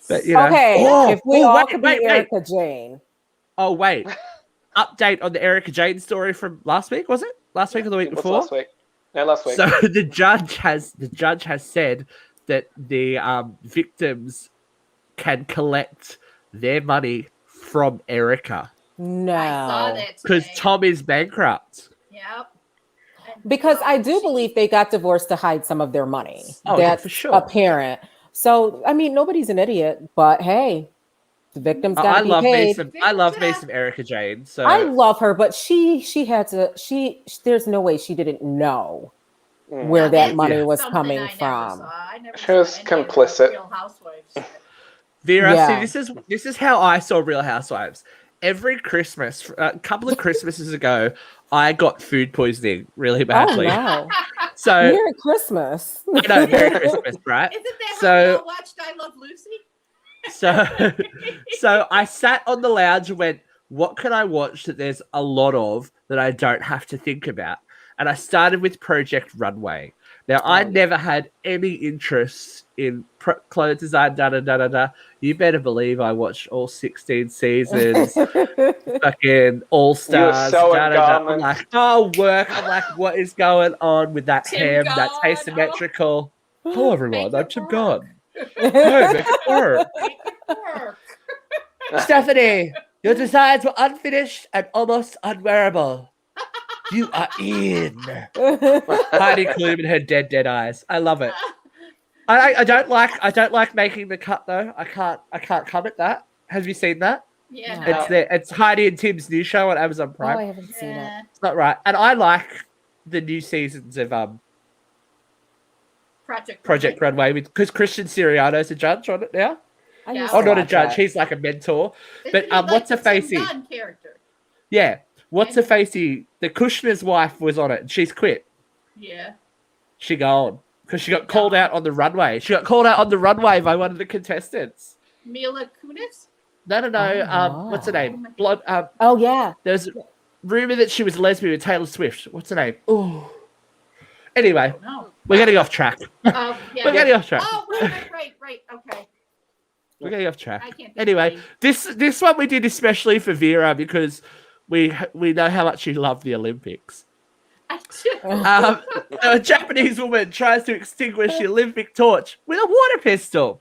But you know, if we all could be Erica Jane. Oh wait! Update on the Erica Jane story from last week. Was it last week or the week before? Last week. No, last week. So the judge has said that the victims can collect their money from Erica. No, I saw that because Tom is bankrupt. Yep. Because I do believe they got divorced to hide some of their money. Oh, that's for sure. apparent. So I mean, nobody's an idiot, but hey. The victims got to be paid. I love me some Erica Jane. So I love her, but she had to. There's no way she didn't know where that money was coming from. She was complicit. Vera, see, this is how I saw Real Housewives. Every Christmas, a couple of Christmases ago, I got food poisoning really badly. Oh no! So Merry Christmas. I know, Merry Christmas, right? Isn't that how you all watched I Love Lucy? So I sat on the lounge and went, what can I watch that there's a lot of that I don't have to think about? And I started with Project Runway. Now, I never had any interest in clothes design, You better believe I watched all 16 seasons, fucking All-Stars, I'm like, work. I'm like, what is going on with that hem that's asymmetrical? Hello, everyone. I'm Tim Gunn. Hey, make it work. Stephanie, your designs were unfinished and almost unwearable. You are in. Heidi Klum and her dead eyes. I love it. I don't like making the cut though. I can't comment that. Have you seen that? Yeah, No. It's there. It's Heidi and Tim's new show on Amazon Oh, Prime. I haven't seen it. yeah. It's not right. And I like the new seasons of Project Runway because Christian Siriano's a judge on it now. I Yeah. used Oh, to not a watch judge. it. He's like a mentor. Isn't But, he like what's the her facey? Tim Gunn character? Yeah. What's her facey? The Kushner's wife was on it and she's quit. Yeah. She gone. Because she got called out on the runway. She got called out on the runway by one of the contestants. Mila Kunis? No. Oh, What's her wow. name? Blood. Oh, yeah. There's a rumor that she was lesbian with Taylor Swift. What's her name? Oh. Anyway, No. we're getting off track. Oh, yeah. We're getting off track. Oh, right. Okay. We're getting off track. I can't think Anyway, of this one we did especially for Vera because we know how much you love the Olympics. I should. A Japanese woman tries to extinguish the Olympic torch with a water pistol.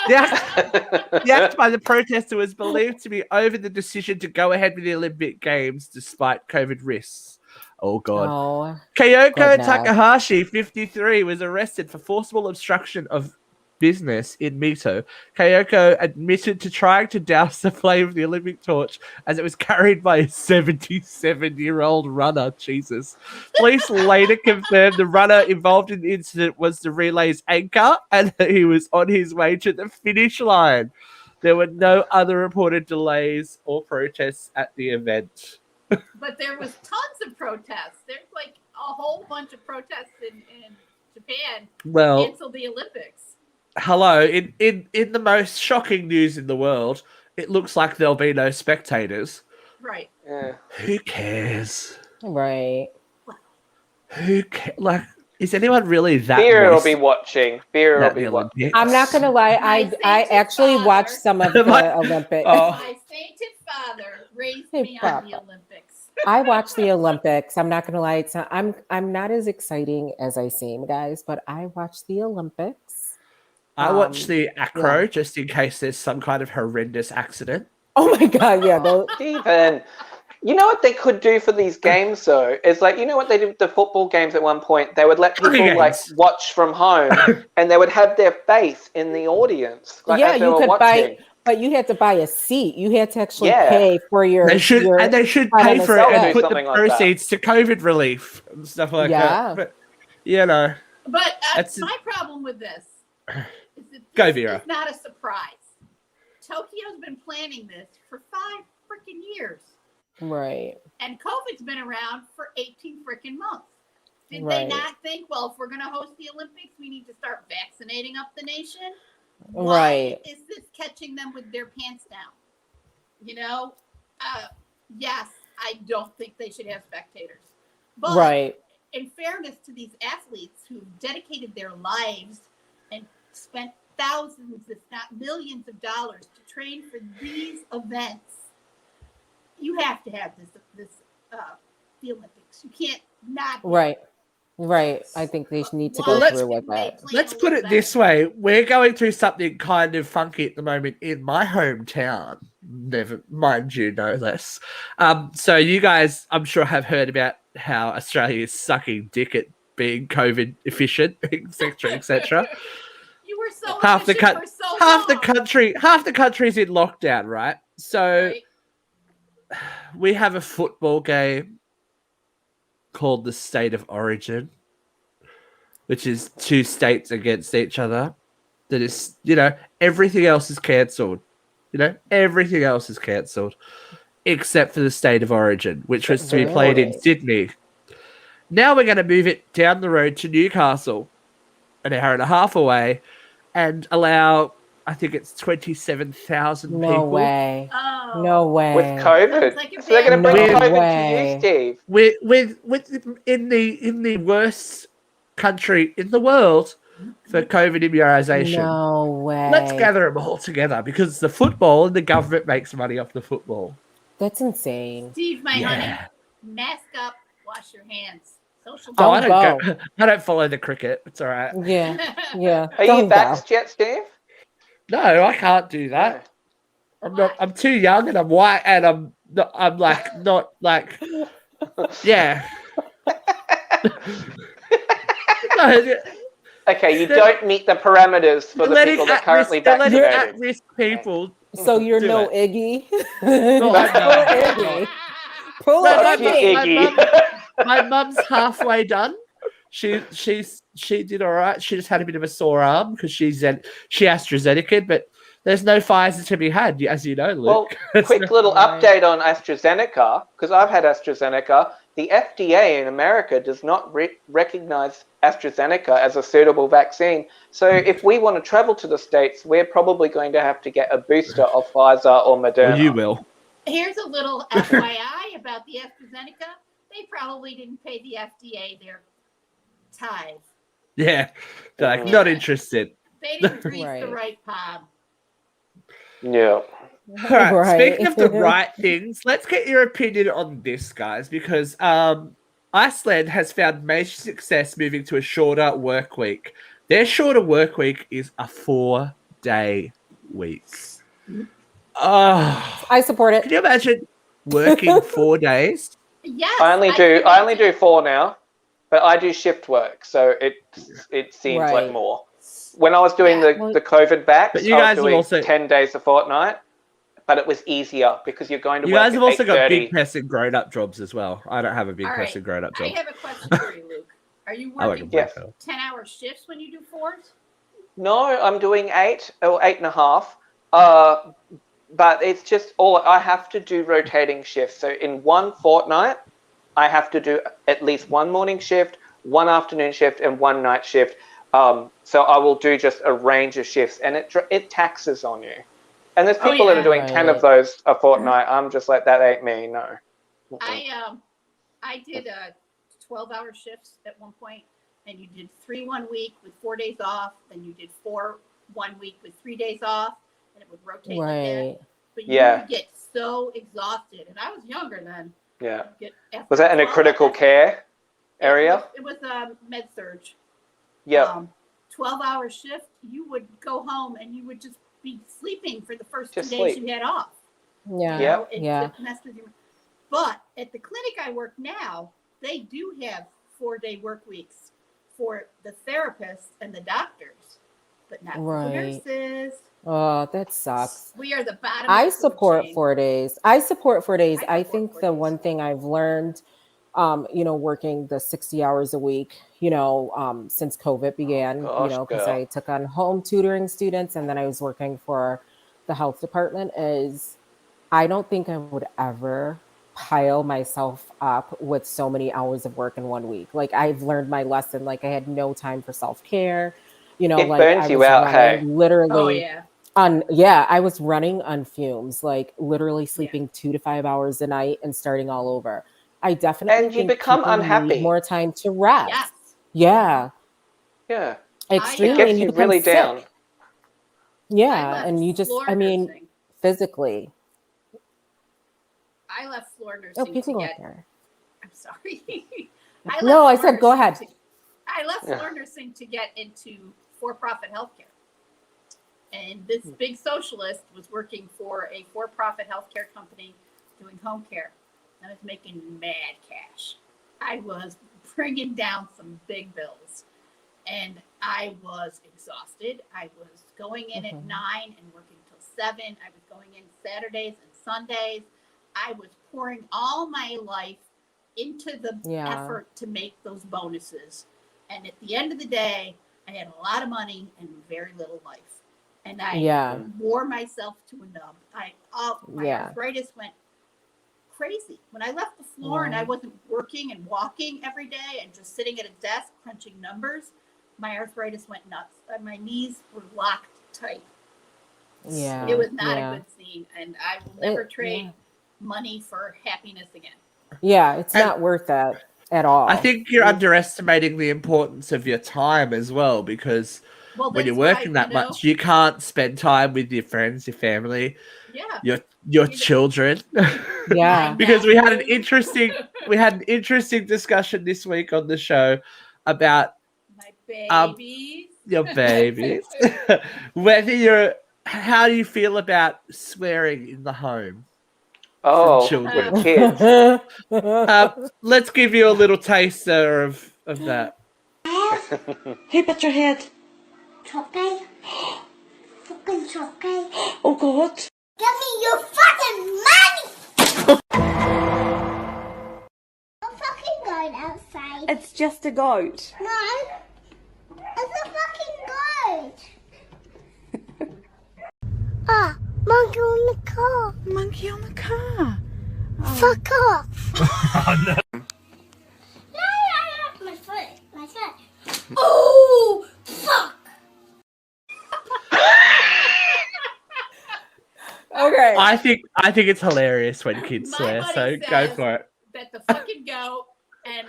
The act by the protester was believed to be over the decision to go ahead with the Olympic Games despite COVID risks. Oh, God. Oh, Kyoko goodness. Takahashi, 53, was arrested for forcible obstruction of business in Mito. Kyoko admitted to trying to douse the flame of the Olympic torch as it was carried by a 77-year-old runner. Jesus. Police later confirmed the runner involved in the incident was the relay's anchor and that he was on his way to the finish line. There were no other reported delays or protests at the event. But there was tons of protests. There's like a whole bunch of protests in Japan. Well, Cancel the Olympics. hello, in the most shocking news in the world, it looks like there'll be no spectators. Right. Yeah. Who cares? right. Who cares? Like, is anyone really that? Vera will wasted be watching. Vera will at be the watching. Olympics? I'm not going to lie. I sainted actually father. watched some of the My- Olympics. Oh. My sainted father raised Hey, me on the Papa. Olympics. I watched the Olympics. I'm not going to lie. It's not, I'm not as exciting as I seem, guys, but I watched the Olympics. I watched the acro yeah. just in case there's some kind of horrendous accident. Oh my God. Yeah. Stephen, you know what they could do for these games though? Is like, you know what they did with the football games at one point? They would let people Games. like watch from home and they would have their face in the audience. Like, Yeah, as they you were could watching. but you had to buy a seat. You had to actually Yeah. pay for your. They should spot pay on the for it side. and put the Something like that. proceeds to COVID relief and stuff like Yeah. that. But you know, But That's- my problem with this is that Go, this Vera. is not a surprise. Tokyo's been planning this for 5 freaking years. Right. And COVID's been around for 18 freaking months. Did Right. they not think, well, if we're going to host the Olympics, we need to start vaccinating up the nation? Right. Why is this catching them with their pants down? You know, yes, I don't think they should have spectators. But Right. in fairness to these athletes who dedicated their lives and spent thousands, if not millions of dollars to train for these events, you have to have the Olympics. You can't not. Right. Right. I think they need to Well, go let's- through with that. let's put it this way: we're going through something kind of funky at the moment in my hometown. Never mind, you no less. So you guys, I'm sure, have heard about how Australia is sucking dick at being COVID efficient, etc., etc. You were so half the efficient for so half the long. half the country's in lockdown, right? So Right? we have a football game called the State of Origin, which is two states against each other. That is, everything else is cancelled. Everything else is cancelled except for the State of Origin, which was to be played in Really? Sydney. Now we're going to move it down the road to Newcastle, an hour and a half away, and allow, I think it's 27,000 No people. way. Oh. No way. With COVID. Sounds like a So they're going to bad bring No COVID way. to you, Steve. With in the worst country in the world for COVID immunisation. No way. Let's gather them all together because the football and the government makes money off the football. That's insane. Steve, my Yeah. honey, mask up, wash your hands. Social Oh, I Don't don't go. I don't follow the cricket. It's all right. Yeah. Yeah. Are Don't you go. vaxxed yet, Steve? No, I can't do that. I'm not. I'm too young and I'm white and I'm not. I'm like not like. Yeah. No, Okay, you don't meet the parameters for the letting people that at-risk, currently they're letting vaccinated. at-risk people So you're Do no it. Iggy. No, I'm Pull not. Iggy. Pull No, Fuck you, Iggy. my mum's halfway done. She did all right. She just had a bit of a sore arm because she AstraZeneca, but there's no Pfizer to be had, as you know, Luke. Well, quick little update on AstraZeneca, because I've had AstraZeneca. The FDA in America does not recognize AstraZeneca as a suitable vaccine. So if we want to travel to the States, we're probably going to have to get a booster of Pfizer or Moderna. Well, you will. Here's a little FYI about the AstraZeneca. They probably didn't pay the FDA their tithe. Yeah. They're like, not interested. They didn't grease the Right. right palm. Yeah. All right. Right. Speaking of the right things, let's get your opinion on this, guys, because Iceland has found major success moving to a shorter work week. Their shorter work week is a 4-day week. Oh, I support it. can you imagine working 4 days? Yes. I only do 4 now, but I do shift work, so it seems like Right. more. When I was doing the COVID backs, But you I guys was have doing also 10 days a fortnight, but it was easier because you're going to you work guys have at also got 8:30. big person grown up jobs as well. I don't have a big All person right. grown up I job. have a question for you, Luke. Are you I work working in Yes. retail. 10-hour shifts when you do 4s? No, I'm doing 8 or 8.5. But it's just I have to do rotating shifts. So in one fortnight, I have to do at least one morning shift, one afternoon shift, and one night shift. So I will do just a range of shifts, and it taxes on you. And there's people that are doing 10 of those a fortnight. I'm just like, that ain't me. No. I did 12-hour shifts at one point, and you did 3 1 week with 4 days off, then you did 4 1 week with 3 days off, and it would rotate like that. But you would get so exhausted, and I was younger then. Yeah. Was that in a critical care area? It was med surge. Yeah. 12-hour shift, you would go home and you would just be sleeping for the first Just 2 days sleep. you had off. Yeah. It messed with you. But at the clinic I work now, they do have 4-day work weeks for the therapists and the doctors, but not for the nurses. Oh, that sucks. We are the bottom. I support 4 days. I support 4 days. I support think 4 the days. one thing I've learned, working the 60 hours a week, since COVID began, because I took on home tutoring students and then I was working for the health department, is I don't think I would ever pile myself up with so many hours of work in 1 week. Like, I've learned my lesson. Like, I had no time for self-care. It Like burns I you was out, running hey. literally Oh I yeah. was running on fumes, like literally sleeping 2 to 5 hours a night and starting all over. I definitely And you think become people unhappy. need more time to rest. Yes. Yeah, Yeah. extremely. It gets and you you become really sick. down. Yeah, and you just, nursing. physically. I left floor nursing You can to go get. there. I'm sorry. No, I said go ahead. I left floor nursing to get into for-profit healthcare. And this big socialist was working for a for-profit healthcare company doing home care. I was making mad cash. I was bringing down some big bills. And I was exhausted. I was going in at 9 and working till 7. I was going in Saturdays and Sundays. I was pouring all my life into the effort to make those bonuses. And at the end of the day, I had a lot of money and very little life. And I wore myself to a nub. My arthritis went crazy. When I left the floor and I wasn't working and walking every day and just sitting at a desk crunching numbers, my arthritis went nuts. And my knees were locked tight. Yeah. It was not a good scene. And I will never trade money for happiness again. Yeah, it's not worth that at all. I think you're underestimating the importance of your time as well, because when you're working that much, you can't spend time with your friends, your family, your children. Yeah. Because we had an interesting discussion this week on the show about my babies. Your babies. How do you feel about swearing in the home? Children. Kids. Let's give you a little taster of that. Who bit your head? Choppy. Fucking choppy. Oh God. Give me your fucking money! I'm fucking going outside. It's just a goat. No, it's a fucking goat. Ah, monkey on the car. Monkey on the car. Fuck off. Oh, no. My foot. Oh, fuck. Okay. I think it's hilarious when kids My swear, buddy so go says for it. That the fucking goat and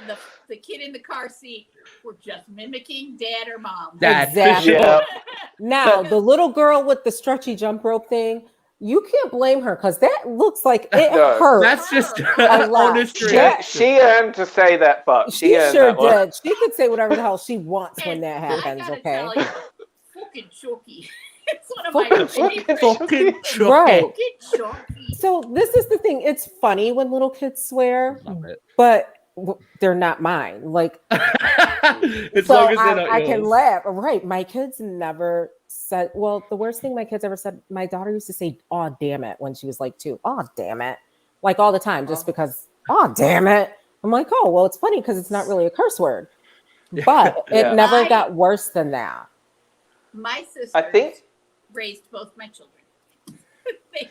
the kid in the car seat were just mimicking dad or mom. Dad, Exactly. Yeah. Now, the little girl with the stretchy jump rope thing, you can't blame her because that looks like it No, hurt. That's just A lot. honest Yeah. reaction. She earned to say that fuck. She earned sure that one. did. She could say whatever the hell she wants when And that I happens, gotta okay? tell you, fucking choky. It's one of my Fucking favorites. Fucking chocolate. Right. Fucking choky. So this is the thing. It's funny when little kids swear, Love it. but they're not mine. Like, As so long as they're not I yours. can laugh. Right. My kids never said, well, the worst thing my kids ever said, my daughter used to say, "Oh, damn it," when she was like 2. "Oh, damn it." Like all the time, just because, "Oh, damn it." I'm like, oh, well, it's funny because it's not really a curse word. But Yeah. it never got worse than that. My sister I think- raised both my children. They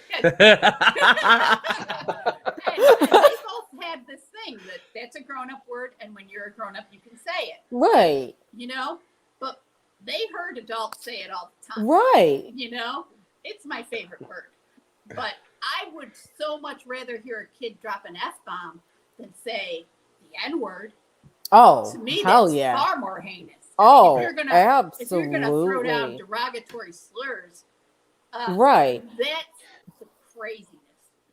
both had this thing that that's a grown-up word, and when you're a grown-up, you can say it. Right. You know, but they heard adults say it all the time. Right. You know, it's my favorite word. But I would so much rather hear a kid drop an F-bomb than say the N-word. Oh, To me, hell that's yeah. far more heinous. Oh, if you're gonna absolutely. throw down derogatory slurs, Right. that's the craziness.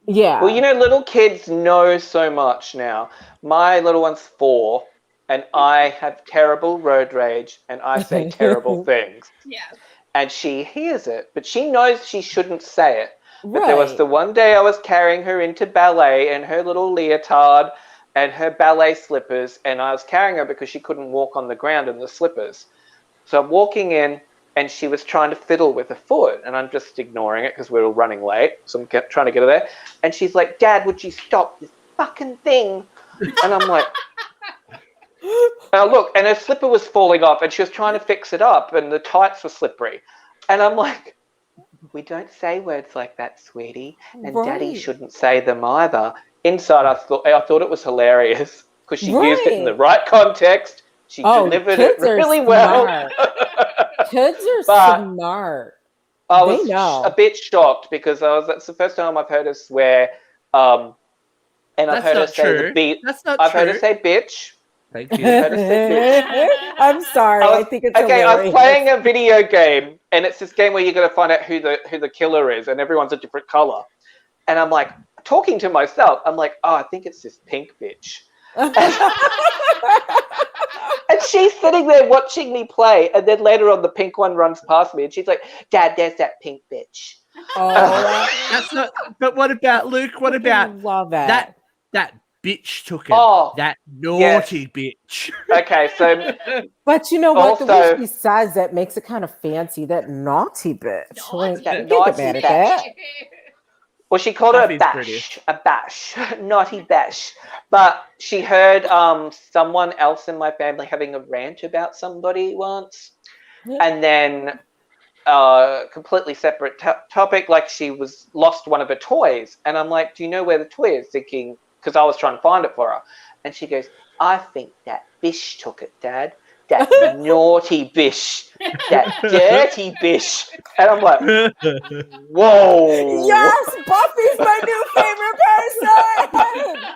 Yeah. Well, you know, little kids know so much now. My little one's 4, and I have terrible road rage, and I say terrible things. Yeah. And she hears it, but she knows she shouldn't say it. But right. there was the one day I was carrying her into ballet in her little leotard and her ballet slippers, and I was carrying her because she couldn't walk on the ground in the slippers. So I'm walking in, and she was trying to fiddle with her foot, and I'm just ignoring it because we were running late. So I'm trying to get her there. And she's like, "Dad, would you stop this fucking thing?" And I'm like, look, and her slipper was falling off, and she was trying to fix it up, and the tights were slippery. And I'm like, we don't say words like that, sweetie, and Daddy Right. shouldn't say them either. Inside, I thought it was hilarious because she used it in the right context. She delivered it kids are really well. smart. Kids are But smart. I was They know. a bit shocked because that's the first time I've heard her swear, and I've That's heard her not say true. the beat. That's not I've true. heard her say bitch. Thank I've you. heard her say bitch. I'm sorry. I think it's okay, I was hilarious. playing a video game, and it's this game where you got to find out who the killer is, and everyone's a different color. And I'm like talking to myself. I'm like, oh, I think it's this pink bitch. And she's sitting there watching me play, and then later on, the pink one runs past me, and she's like, "Dad, there's that pink bitch." Oh, That's not. But what about Luke? What about love it. that bitch took it? Oh, that naughty bitch. Okay, so But you know what? The way Also- she says it makes it kind of fancy. That naughty bitch. Naughty. Like, That you can't get naughty mad at bitch. that. well, she called her a Buffy's bash, British. naughty bash. But she heard someone else in my family having a rant about somebody once, Yeah. and then completely separate topic, like she was lost one of her toys, and I'm like, "Do you know where the toy is?" Thinking, because I was trying to find it for her, and she goes, "I think that bish took it, Dad. That naughty bish, that dirty bish." And I'm like, "Whoa!" Yes, Buffy's my new favorite person.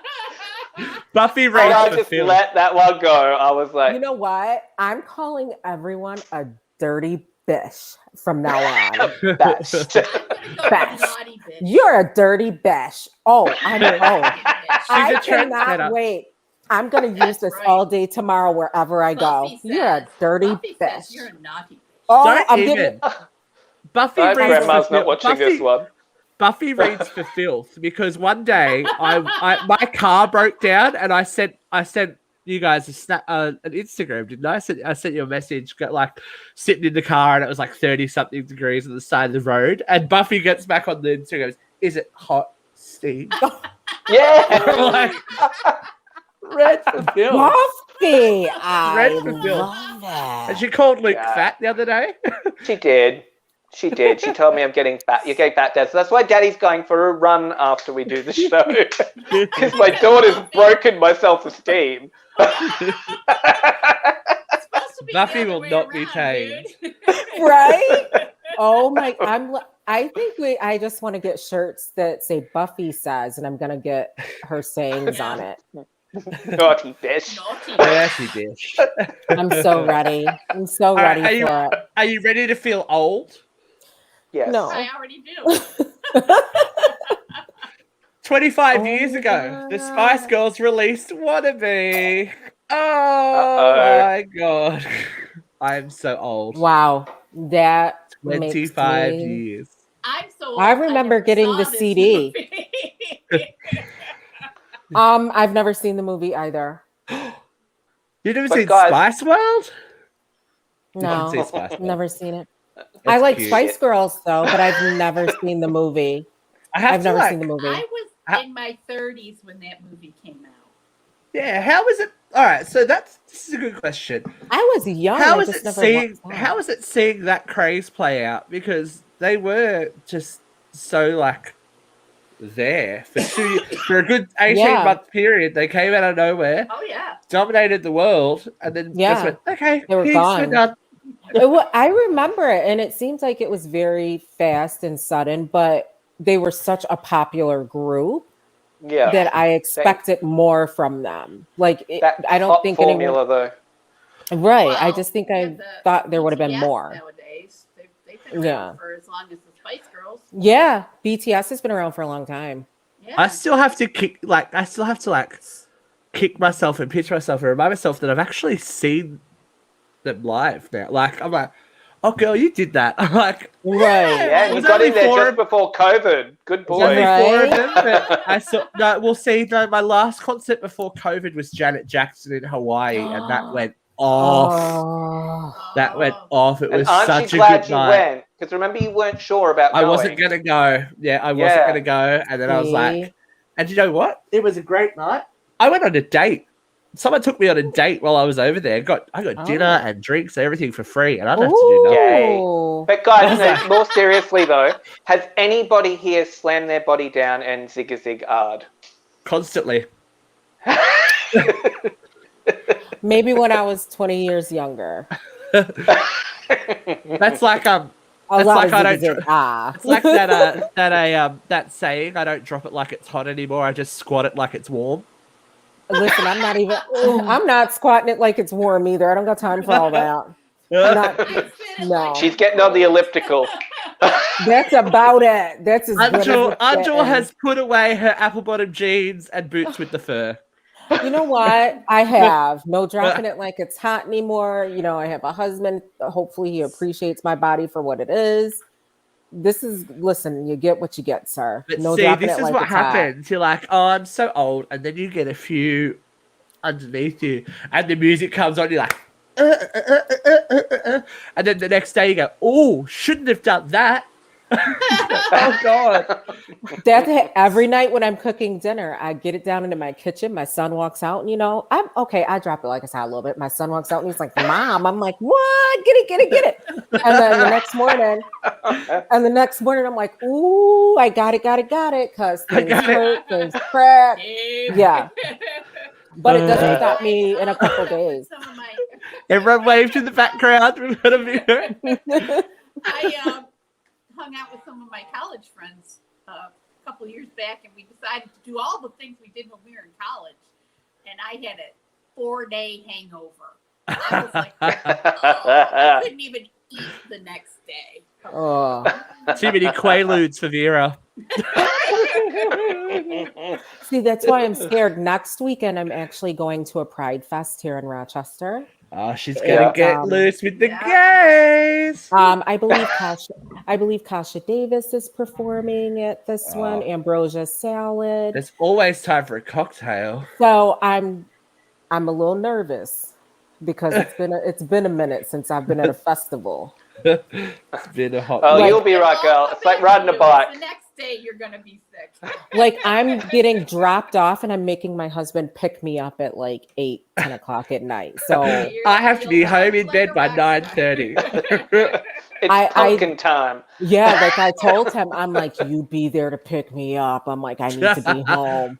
Buffy And reads I the just film. let that one go. I was like, You know what? I'm calling everyone a dirty bish from now on. bashed. Bash. Naughty bitch. You're a dirty bish. Oh, I know. I a cannot trendsetter. wait. I'm gonna use this right. all day tomorrow wherever I go. Buffy You're a says- dirty Buffy says bish. you're a naughty bitch. Oh, Don't I'm even. getting Buffy Glad reads Grandma's for not watching Buffy, this one. Buffy reads for filth because one day my car broke down and I sent you guys an Instagram, didn't I? I sent you a message, got like sitting in the car, and it was like 30-something degrees on the side of the road. And Buffy gets back on the Instagram, goes, "Is it hot, Steve?" Yeah. Like, red for Phil. Buffy, I Red for Phil. love And it. she called Luke fat the other day. She did. She did. She told me I'm getting fat. You're getting fat, Dad. So that's why Daddy's going for a run after we do the show. Because my daughter's broken my self-esteem. Buffy will not be tamed. Right? Oh my! I think I just want to get shirts that say Buffy says, and I'm gonna get her sayings on it. Naughty bitch. Dirty bitch. I'm so ready. I'm so ready for it. Are you ready to feel old? Yes. No. I already do. 25 years ago, the Spice Girls released Wannabe. Oh my god. I'm so old. Wow, that 25 makes me... years. I'm so old. I remember never getting saw the this CD. movie. I've never seen the movie either. You never But seen guys- Spice World? No, see Spice World. never seen it. That's I like cute. Spice Girls though, but I've never seen the movie. I've never seen the movie. I was in my 30s when that movie came out. Yeah, how is it? All right, so this is a good question. I was young. How I is just it never seeing? watched that. How is it seeing that craze play out? Because they were just so like there for for a good 18-month period. They came out of nowhere, Oh yeah. dominated the world, and then just went, okay, They were peace, gone. we're done. I remember it, and it seems like it was very fast and sudden, but they were such a popular group Yeah. that I expected more from them. Like, That I don't pop think formula though. Right. I Well, just think with I the thought there would have been BTS more. Nowadays, they've been Yeah. around for as long as the Spice Girls. Yeah, BTS has been around for a long time. Yeah. I still have to kick myself and pinch myself and remind myself that I've actually seen them live now. Like, I'm like, oh girl, you did that. I'm like, Right. Yeah, and you was got only in there four- just before COVID. Good There's only boy. Right. 4 of them, but I saw. No, we'll see. No, my last concert before COVID was Janet Jackson in Hawaii, and that went off. Oh. That went off. It And was aren't such you a glad good you night. went? Because remember you weren't sure about I going. wasn't gonna go. Yeah, I wasn't Yeah. gonna go, and then I was See? like, and you know what? It was a great night. I went on a date. Someone took me on a date while I was over there. I got dinner and drinks and everything for free, and I don't have to do nothing. Yay. Ooh. But guys, no, more seriously though, has anybody here slammed their body down and zig-a-zig-ard? Constantly. Maybe when I was 20 years younger. That's like A That's lot like of I don't zig-zag. it's like that saying, I don't drop it like it's hot anymore, I just squat it like it's warm. Listen, I'm not squatting it like it's warm either. I don't got time for all that. I'm not, no. She's getting on the elliptical. That's about it. That's as good as Anjul it's getting. has put away her apple bottom jeans and boots with the fur. You know what? I have no dropping it like it's hot anymore. You know, I have a husband. Hopefully he appreciates my body for what it is. Listen, you get what you get, sir. But No see, dropping this it is like what it's hot. happens. You're like, oh, I'm so old, and then you get a few underneath you, and the music comes on, you're like, and then the next day you go, oh, shouldn't have done that. Oh God. That's every night when I'm cooking dinner, I get it down into my kitchen. My son walks out, and I'm okay. I drop it like it's hot a little bit. My son walks out and he's like, "Mom," I'm like, "What? Get it!" And then the next morning, I'm like, "Ooh, I got it," because things hurt, things crack. Yeah, but it doesn't stop me in a couple days. Everyone waved in the background. We've got a video. I hung out with some of my college friends a couple years back, and we decided to do all the things we did when we were in college. And I had a 4-day hangover. I was like, I couldn't even eat the next day. Oh. Too many Quaaludes for Vera. See, that's why I'm scared. Next weekend, I'm actually going to a Pride Fest here in Rochester. Oh, she's gonna get loose with the gays. I believe Kasha Davis is performing at this one. Ambrosia Salad. There's always time for a cocktail. So I'm a little nervous because it's been a minute since I've been at a festival. It's been a hot Oh, week. you'll be right, girl. It's like riding a bike. The next day, you're gonna be sick. Like I'm getting dropped off and I'm making my husband pick me up at like 8, 10 o'clock at night. So I have to be home in bed by 9:30. It's pumpkin time. Yeah, like I told him, I'm like, you be there to pick me up. I'm like, I need to be home.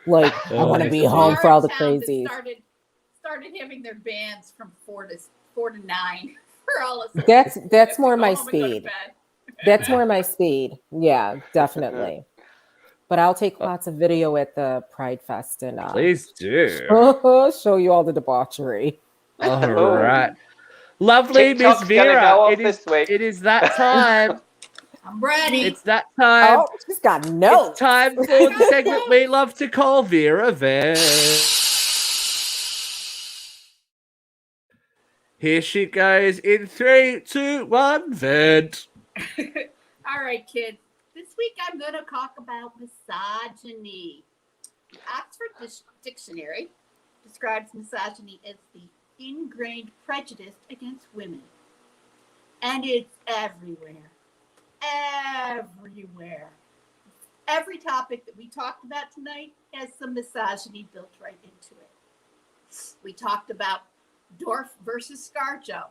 Like, I want to be home for all the crazies. Started having their bands from 4 to 9 for all of us. That's more my speed. That's more my speed. Yeah, definitely. But I'll take lots of video at the Pride Fest and Please do. show you all the debauchery. All right. Lovely Miss TikTok's gonna Vera. go off It is, this week. it is that time. I'm ready. It's that time. Oh, she's got notes. It's time for the segment we love to call Vera Vent. Here she goes in 3, 2, 1, Vent. All right, kids. This week I'm going to talk about misogyny. The Oxford Dictionary describes misogyny as the ingrained prejudice against women. And it's everywhere. Everywhere. Every topic that we talked about tonight has some misogyny built right into it. We talked about Dorff versus ScarJo.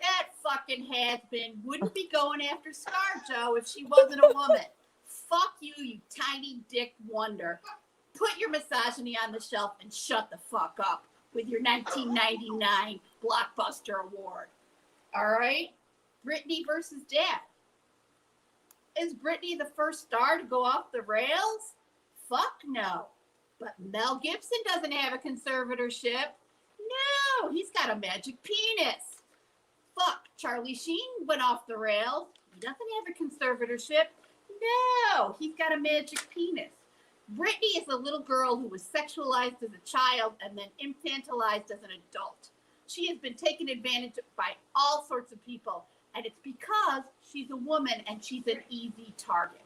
That fucking has-been wouldn't be going after ScarJo if she wasn't a woman. Fuck you, you tiny dick wonder. Put your misogyny on the shelf and shut the fuck up with your 1999 Blockbuster Award. All right? Britney versus Dad. Is Britney the first star to go off the rails? Fuck no. But Mel Gibson doesn't have a conservatorship. No, he's got a magic penis. Fuck, Charlie Sheen went off the rails. He doesn't have a conservatorship. No, he's got a magic penis. Britney is a little girl who was sexualized as a child and then infantilized as an adult. She has been taken advantage of by all sorts of people, and it's because she's a woman and she's an easy target.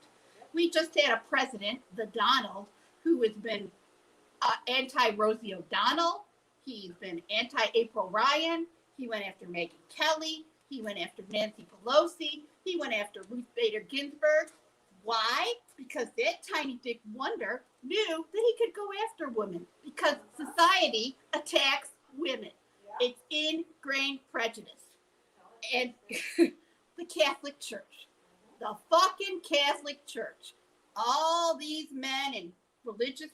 We just had a president, the Donald, who has been anti-Rosie O'Donnell. He's been anti-April Ryan. He went after Megyn Kelly. He went after Nancy Pelosi. He went after Ruth Bader Ginsburg. Why? Because that tiny dick wonder knew that he could go after women because society attacks women. It's ingrained prejudice. And the Catholic Church, the fucking Catholic Church, all these men in religious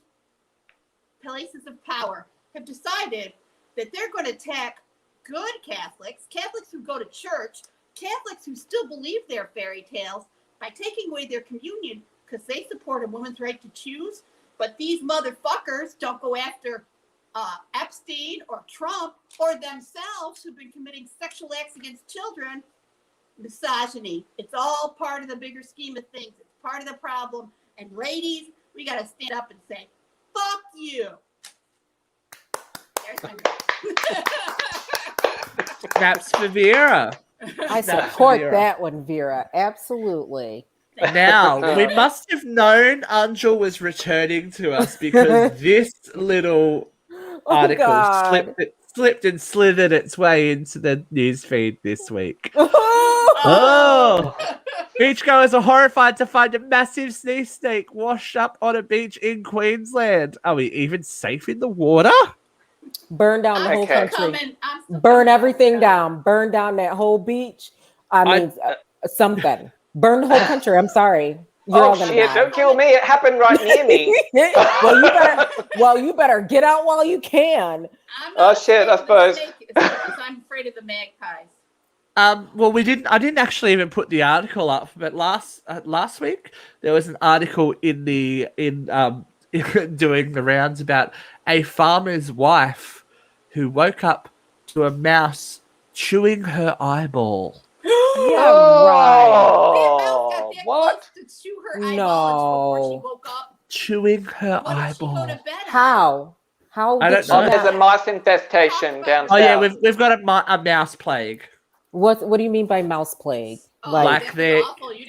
places of power have decided that they're going to attack good Catholics, Catholics who go to church, Catholics who still believe their fairy tales, by taking away their communion because they support a woman's right to choose. But these motherfuckers don't go after Epstein or Trump or themselves who've been committing sexual acts against children. Misogyny. It's all part of the bigger scheme of things. It's part of the problem. And ladies, we got to stand up and say, fuck you. There's my Snaps for Vera. I support that one, Vera. Absolutely. Now, we must have known Angel was returning to us because this little article slipped and slithered its way into the newsfeed this week. Oh! Beachgoers are horrified to find a massive sea snake washed up on a beach in Queensland. Are we even safe in the water? Burn down the whole country. Burn everything down. Burn down that whole beach. I mean, something. Burn the whole country. I'm sorry. You're all gonna die. Don't kill me. It happened right near me. well, you better get out while you can. Oh shit! I suppose. I'm afraid of the magpies. Well, I didn't actually even put the article up, but last week there was an article in doing the rounds about a farmer's wife who woke up to a mouse chewing her eyeball. Yeah, right. What? To chew her eyeballs before she woke up. Chewing her What did she eyeball. go to bed at? How? I don't know. There's a mice infestation down Oh yeah, south. we've got a mouse plague. What do you mean by mouse plague? Like they're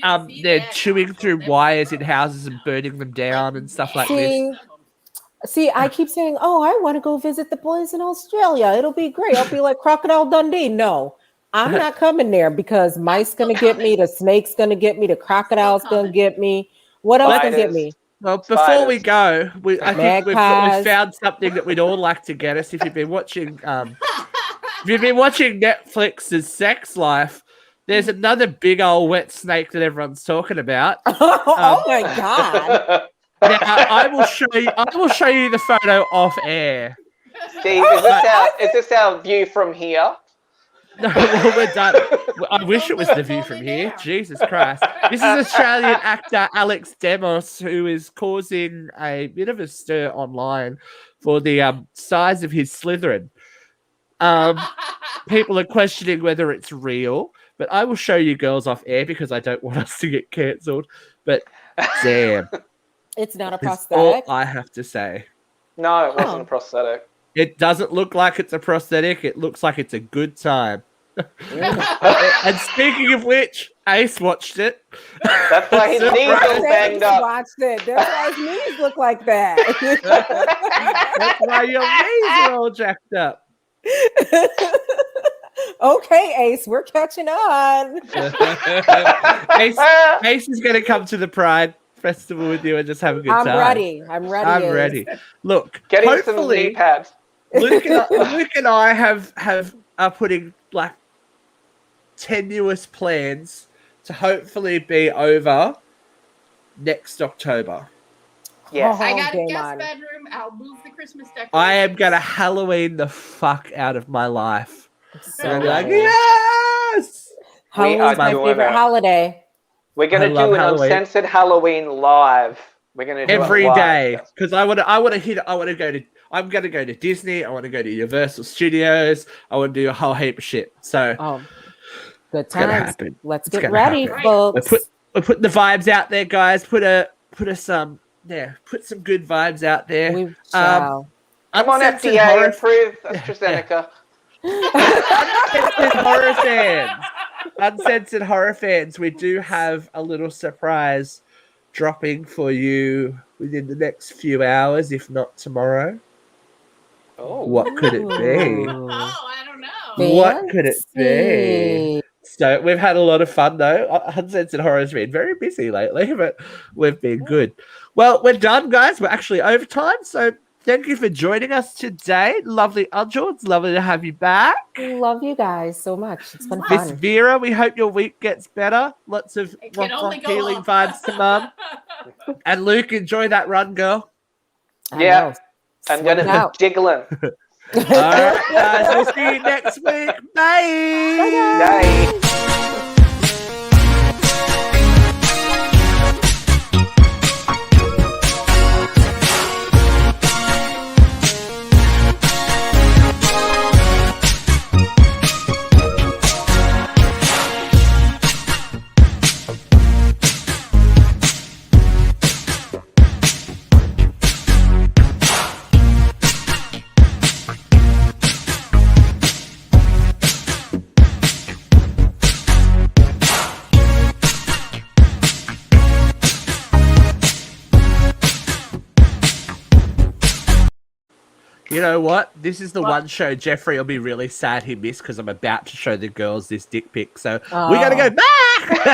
awful. they're chewing through wires in houses and burning them down and stuff like this. See, I keep saying, "Oh, I want to go visit the boys in Australia. It'll be great." I'll be like Crocodile Dundee. No, I'm not coming there because mice gonna get me, the snake's gonna get me, the crocodile's gonna get me. What else gonna get me? Well, before we go, I think we've found something that we'd all like to get us. If you've been watching, Netflix's Sex Life, there's another big old wet snake that everyone's talking about. Oh my god! Now, I will show you the photo off air. Steve, is this our view from here? No, well, we're done. I wish it was the view from here. Jesus Christ. This is Australian actor Alex Demos, who is causing a bit of a stir online for the size of his Slytherin. People are questioning whether it's real, but I will show you girls off air because I don't want us to get cancelled. But damn. It's not a That's prosthetic. all I have to say. No, it wasn't a prosthetic. It doesn't look like it's a prosthetic. It looks like it's a good time. And speaking of which, Ace watched it. That's why his knees all banged up. Watched it. That's why his knees look like that. That's why your knees are all jacked up. Okay, Ace, we're catching on. Ace is going to come to the Pride Festival with you and just have a good time. I'm ready. I'm ready. Look, Get him some hopefully, knee pads. Luke and I are putting like tenuous plans to hopefully be over next October. Yes. I got a game guest on. bedroom. I'll move the Christmas decorations. I am gonna Halloween the fuck out of my life. So And be like, ready. yes! Halloween's my doing favorite it. holiday. We're gonna love do an Halloween. uncensored Halloween live. We're gonna do Every it live. day, because I'm gonna go to Disney. I want to go to Universal Studios. I want to do a whole heap of shit. So Good gonna times. happen. Let's It's get gonna ready, happen. folks. we're putting the vibes out there, guys. Put some good vibes out there. We shall. Come on, Uncensored FDA, horror- approve AstraZeneca. Uncensored horror fans. Uncensored horror fans. We do have a little surprise dropping for you within the next few hours, if not tomorrow. Oh. What could it be? Oh, I don't know. What could it be? Fancy. So we've had a lot of fun though. Uncensored Horror's been very busy lately, but we've been good. Well, we're done, guys. We're actually over time. So thank you for joining us today. Lovely Angel. It's lovely to have you back. Love you guys so much. It's been Miss fun. Vera, we hope your week gets better. Lots of It can only go healing up. vibes to mum. And Luke, enjoy that run, girl. I Yeah. know. I'm gonna Sweat out. be jiggling. All right, guys. We'll see you next week. Bye. Yay. You know what? This is the one show Jeffrey will be really sad he missed because I'm about to show the girls this dick pic. So we got to go back.